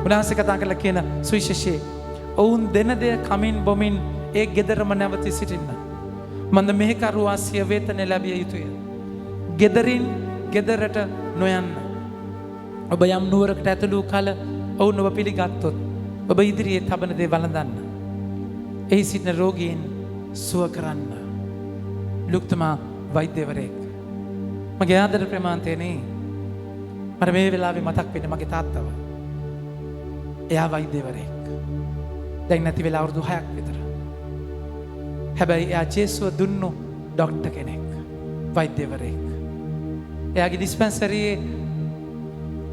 උන්වහන්සේ කතා කරලා කියන සුවිශේෂයේ ඔවුන් දෙන දෙය කමින් බොමින් ඒ ගෙදරම නැවතී සිටින්න. මන්ද මෙහෙකරුවා සිය වේතනය ලැබිය යුතුය. ගෙදරින් ගෙදරට නොයන්න. ඔබ යම් නුවරකට ඇතුළු කල ඔවුන් ඔබ පිළිගත්තොත් ඔබ ඉදිරියේ තබන දේ වළඳන්න. එහි සිටින රෝගීන් සුව කරන්න. ලූක්තුමා වෛද්‍යවරයෙක්. මගේ ආදර ප්‍රමාන්තයනේ මට මේ වෙලාවේ මතක් වෙන්නේ මගේ තාත්තව. එයා වෛද්‍යවරයෙක්. දැන් නැති වෙලා අවුරුදු 6ක් විතර. හැබැයි එයා ජේසුව දුන්නු ඩොක්ටර් කෙනෙක්. වෛද්‍යවරයෙක්. එයාගේ ඩිස්පෙන්සරියේ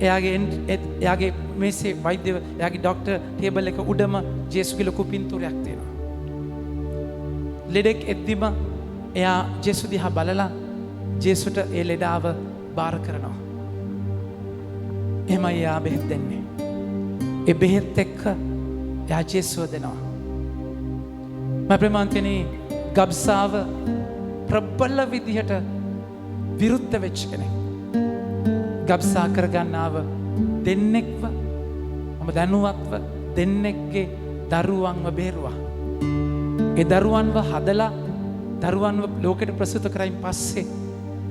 එයාගේ මේසේ එයාගේ ඩොක්ටර් ටේබල් එක උඩම ජේසුගේ ලොකු පින්තූරයක් තියෙනවා. ලෙඩෙක් එද්දිම එයා ජේසු දිහා බලලා ජේසුට ඒ ලෙඩාව බාර කරනවා. එහෙමයි එයා බෙහෙත් දෙන්නේ. ඒ බෙහෙත් එක්ක එයා ජේසුව දෙනවා. මම ප්‍රමාන්තනේ ගබ්සාව ප්‍රබල විදිහට විරුද්ධ වෙච්ච කෙනෙක්. ගබ්සා කරගන්නාව දෙන්නෙක්ව මම දැනුවත්ව දෙන්නෙක්ගේ දරුවන්ව බේරුවා. ඒ දරුවන්ව හදලා දරුවන්ව ලෝකෙට ප්‍රසූත කරයින් පස්සේ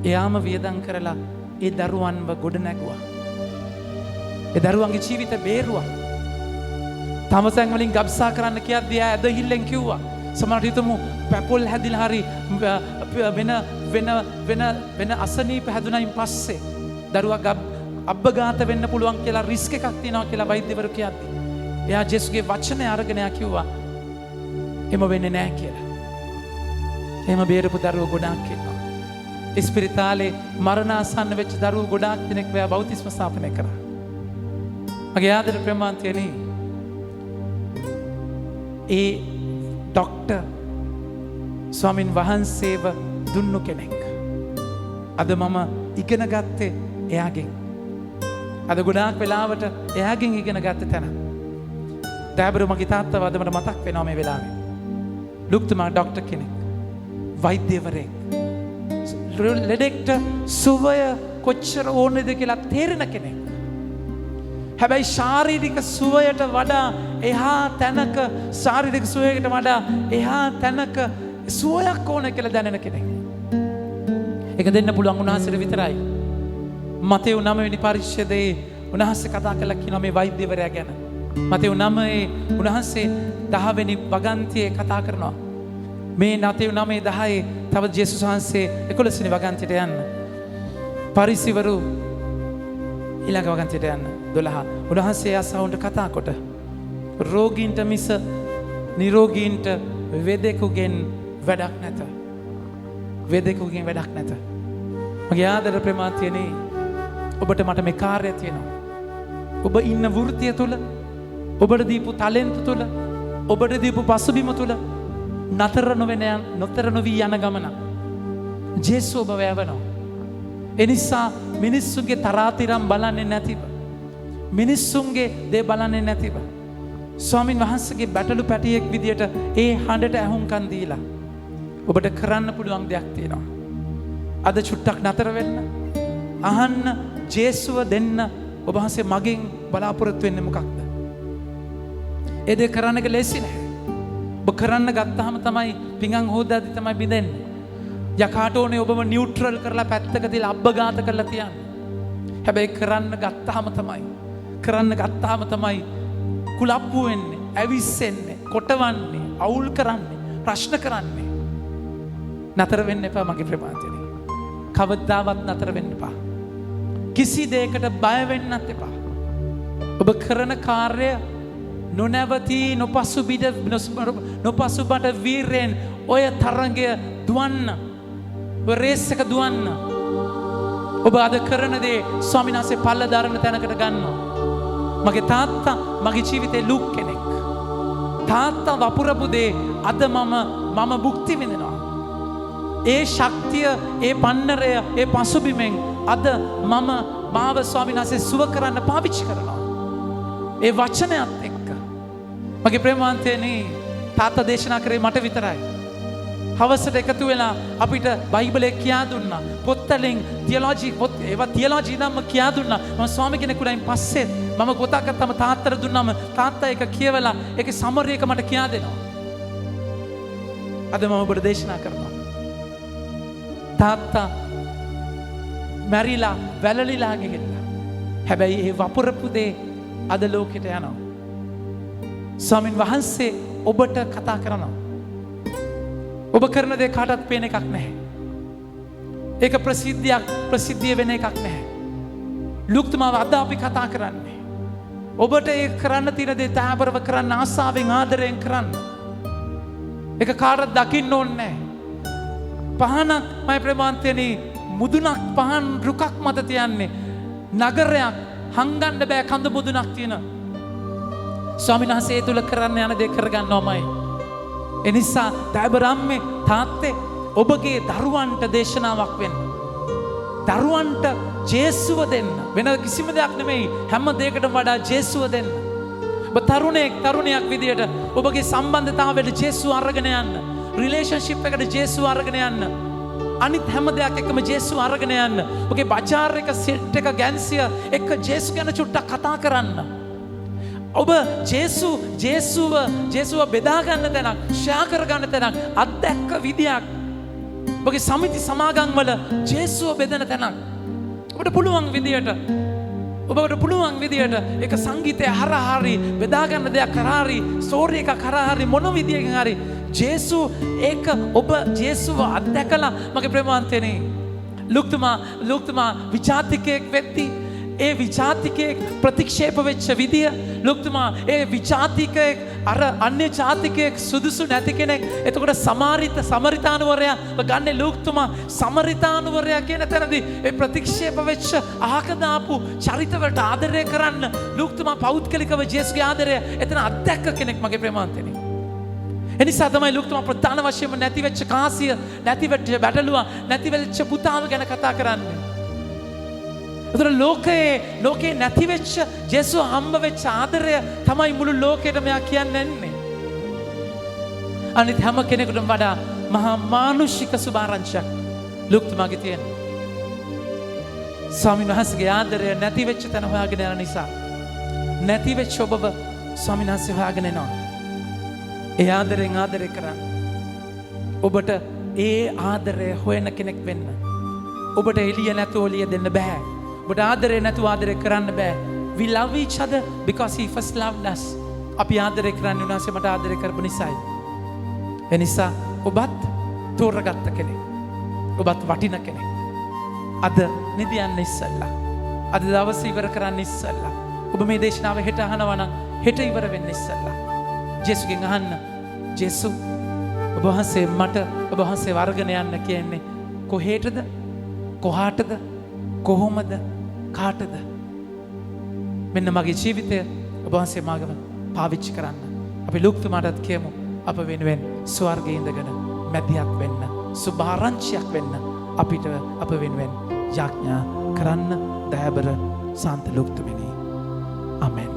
එයාම වියදම් කරලා ඒ දරුවන්ව ගොඩ නැගුවා. ඒ දරුවන්ගේ ජීවිත බේරුවා. තමසන් වලින් ගබ්සා කරන්න කියද්දී එයා ඇදහිල්ලෙන් කිව්වා. සමහරට හිතමු පැපොල් හැදිලා හරි වෙන අසනීප හැදුනයින් පස්සේ දරුවා අබ්බඝාත වෙන්න පුළුවන් කියලා රිස්ක් එකක් තියෙනවා කියලා වෛද්‍යවරු කියද්දී එයා ජේසුගේ වචනය අරගෙන කිව්වා එහෙම වෙන්නේ නැහැ කියලා. එහෙම බේරපු දරුවෝ ගොඩාක් ඉන්නවා. ඉස්පිරිතාලේ මරණාසන්න වෙච්ච දරුවෝ ගොඩාක් දෙනෙක් එයා බෞතිස්ම ස්ථාපනය කරා. මගේ ආදර ප්‍රමාන්තයනේ ඒ ඩොක්ටර් ස්වාමින් වහන්සේව දුන්නු කෙනෙක්. අද මම ඉගෙන ගත්තේ එයාගෙන්. අද ගොඩාක් වෙලාවට එයාගෙන් ඉගෙන ගත්ත තැන. දෑබරු මගේ තාත්තව අද මට මතක් වෙනවා මේ වෙලාවේ. ලුක්තුමා ඩොක්ටර් කෙනෙක්. වෛද්‍යවරයෙක්. ලෙඩෙක්ට සුවය කොච්චර ඕනේද කියලා තේරෙන කෙනෙක්. හැබැයි ශාරීරික සුවයට වඩා එහා තැනක ශාරීරික සුවයකට වඩා එහා තැනක සුවයක් ඕන කියලා දැනෙන කෙනෙක්. ඒක දෙන්න පුළුවන් උන්වහන්සේට විතරයි. මතෙව් 9 වෙනි පරිච්ඡේදයේ උන්වහන්සේ කතා කළා කියනවා මේ වෛද්‍යවරයා ගැන. මතෙව් 9 උන්වහන්සේ 10 වෙනි වගන්තියේ කතා කරනවා. මේ මතෙව් 9:10 තව ජේසුස් වහන්සේ 11 වෙනි වගන්තියට යන්න. පරිසිවරු ඊළඟ වගන්තියට යන්න 12. උන්වහන්සේ අසවුන්ට කතා කොට රෝගීන්ට මිස නිරෝගීන්ට වෙදෙකුගෙන් වැඩක් නැත. වෙදෙකුගෙන් වැඩක් නැත. මගේ ආදර ප්‍රේමාතියනේ ඔබට මට මේ කාර්යය තියෙනවා. ඔබ ඉන්න වෘත්තිය තුල ඔබට දීපු ටැලන්ට් තුල ඔබට දීපු පසුබිම තුල නතර නොවී යන ගමන ජේසුස් ඔබ වැවනවා. එනිසා මිනිස්සුන්ගේ තරාතිරම් බලන්නේ නැතිව මිනිස්සුන්ගේ දේ බලන්නේ නැතිව ස්වාමින් වහන්සේගේ බැටළු පැටියෙක් විදියට ඒ හඬට ඇහුම්කන් දීලා ඔබට කරන්න පුළුවන් දෙයක් තියෙනවා. අද චුට්ටක් නතර වෙන්න අහන්න ජේසුව දෙන්න ඔබ වහන්සේ මගෙන් බලාපොරොත්තු වෙන්නේ මොකක්ද? ඒ දේ කරන්න එක ලේසි නෑ. ඔබ කරන්න ගත්තාම තමයි පිඟන් හොදාදී තමයි බිඳෙන්නේ. යකාට ඕනේ ඔබව නියුට්‍රල් කරලා පැත්තක තියලා අබ්බගාත කරලා තියන්න. හැබැයි කරන්න ගත්තාම තමයි කුලප්පු වෙන්නේ, ඇවිස්සෙන්නේ, කොටවන්නේ, අවුල් කරන්නේ, ප්‍රශ්න කරන්නේ. නතර වෙන්න එපා මගේ ප්‍රමාදයනේ. කවදාවත් නතර වෙන්න එපා. කිසි දෙයකට බය වෙන්නත් එපා. ඔබ කරන කාර්ය නොනැවතී නොපසුබට වීරයෙන් ඔය තරඟය දුවන්න. ඔය රේස් එක දුවන්න. ඔබ අද කරන දේ ස්වාමීන් වහන්සේ පල්ල දරන තැනකට ගන්නවා. මගේ තාත්තා මගේ ජීවිතේ ලූක් කෙනෙක්. තාත්තා වපුරපු දේ අද මම භුක්ති විඳිනවා. ඒ ශක්තිය, ඒ පන්නරය, ඒ පසුබිමෙන් අද මාව ස්වාමීන් වහන්සේ සුව කරන්න පාවිච්චි කරනවා. ඒ වචනයත් එක්ක. මගේ ප්‍රේමවන්තයනි තාත්තා දේශනා කරේ මට විතරයි. හවසට එකතු වෙලා අපිට බයිබලේ කියා දුන්නා. පොත්වලින් තියොලොජි පොත් ඒවා තියොලොජි නම් කියා දුන්නා. මම ස්වාමී කෙනෙකුටයින් පස්සේ මම පොතක් ගත්තම තාත්තට දුන්නාම තාත්තා ඒක කියවලා ඒකේ සමරි එක මට කියා දෙනවා. අද මම ඔබට දේශනා කරනවා. තාත්තා මැරිලා වැළලිලා ගිහිල්ලා. හැබැයි ඒ වපුරපු දේ අද ලෝකෙට යනවා. ස්වාමින් වහන්සේ ඔබට කතා කරනවා. ඔබ කරන දේ කාටවත් පේන එකක් නැහැ. ඒක ප්‍රසිද්ධිය වෙන එකක් නැහැ. ලුක්තුමාව අද අපි කතා කරන්නේ. ඔබට ඒ කරන්න තියෙන දේ තාබරව කරන්න ආසාවෙන් ආදරයෙන් කරන්න. ඒක කාටවත් දකින්න ඕනේ නැහැ. පහනක් මයි ප්‍රමාන්තයනි මුදුනක් පහන් රුකක් මත තියන්නේ. නගරයක් හංගන්න බෑ කඳු මුදුනක් තියෙන. ස්වාමීන් වහන්සේ ඒ තුල කරන්න යන දේ කරගන්නවමයි. එනිසා දෑබරම්මේ තාත්තේ ඔබගේ දරුවන්ට දේශනාවක් වෙන්න. දරුවන්ට ජේසුව දෙන්න. වෙන කිසිම දෙයක් නෙමෙයි. හැම දෙයකටම වඩා ජේසුව දෙන්න. ඔබ තරුණයක් විදියට ඔබගේ සම්බන්ධතාවයට ජේසුව අරගෙන යන්න. රිලේෂන්ෂිප් එකට ජේසුව අරගෙන යන්න. අනිත් හැම දෙයක් එක්කම ජේසුව අරගෙන යන්න. ඔබගේ බජාර් එක සෙට් එක ගැන්සිය එක්ක ජේසු ගැන චුට්ටක් කතා කරන්න. ඔබ ජේසුව බෙදා ගන්න තැනක්, ෂෙයා කර ගන්න තැනක්, අත්දැක්ක විදියක්. ඔබගේ සමිති සමාගම් වල ජේසුව බෙදන තැනක්. ඔබට පුළුවන් විදියට ඒක සංගීතය හරහා හරි බෙදා ගන්න දෙයක් කරා හරි ස්ටෝරි එකක් කරා හරි මොන විදියකින් හරි ඔබ ජේසුව අත්දැකලා මගේ ප්‍රේමවන්තයනි ලුක්තුමා විචාතිකයෙක් වෙද්දී ඒ විචාතිකයෙක් ප්‍රතික්ෂේප වෙච්ච විදිය ලුක්තුමා ඒ විචාතිකයෙක් අර අන්‍ය ජාතිකයෙක් සුදුසු නැති කෙනෙක්. එතකොට සමරිතානුවරයා ගන්නේ ලුක්තුමා සමරිතානුවරයා කියන තැනදී ඒ ප්‍රතික්ෂේප වෙච්ච අහක දාපු චරිතවලට ආදරය කරන්න ලුක්තුමා පෞද්ගලිකව ජේසුගේ ආදරය එතන අත්දැක්ක කෙනෙක් මගේ ප්‍රේමවන්තයනි. එනිසා තමයි ලුක්තුමා ප්‍රධාන වශයෙන්ම නැතිවෙච්ච කාසිය, නැතිවෙච්ච බැටළුවා, නැතිවෙච්ච පුතාව ගැන කතා කරන්නේ. ඒතර ලෝකේ නැතිවෙච්ච ජේසුව හම්බ වෙච්ච ආදරය තමයි මුළු ලෝකෙටම මෙයා කියන්නේ. අනිත් හැම කෙනෙකුටම වඩා මහා මානුෂික සුභාරංචියක් ලුක්තුමාගේ තියෙන. ස්වාමීන් වහන්සේගේ ආදරය නැතිවෙච්ච තැන හොයාගෙන යන නිසා නැතිවෙච්ච ඔබව ස්වාමීන් වහන්සේ හොයාගෙන එනවා. ඒ ආදරෙන් ආදරය කරන්න. ඔබට ඒ ආදරය හොයන කෙනෙක් වෙන්න. ඔබට එළිය නැතුව එළිය දෙන්න බෑ. ඔබට ආදරය නැතුව ආදරය කරන්න බෑ. We love each other because he first loved us. අපි ආදරය කරන්නේ උන්වහන්සේ මට ආදරය කරපු නිසායි. එනිසා ඔබත් තෝරගත්ත කෙනෙක්. ඔබත් වටින කෙනෙක්. අද නිදියන්න ඉස්සල්ලා. අද දවස ඉවර කරන්න ඉස්සල්ලා. ඔබ මේ දේශනාව හෙට අහනවා නම් හෙට ඉවර වෙන්න ඉස්සල්ලා. ජේසුගෙන් අහන්න, ජේසු ඔබ වහන්සේ මට ඔබ වහන්සේ වර්ගන යන්න කියන්නේ කොහෙටද? කොහාටද? කොහොමද? කාටද? මෙන්න මගේ ජීවිතය ඔබ වහන්සේ මාගම පාවිච්චි කරන්න. අපි ලුක්තුමාටත් කියමු අප වෙනුවෙන් ස්වර්ගයේ ඉඳගෙන මැදිහත් වෙන්න, සුභාරංචියක් වෙන්න අපිට අප වෙනුවෙන් යාඥා කරන්න. දයාබර සාන්ත ලුක්තුමිනි. ආමෙන්.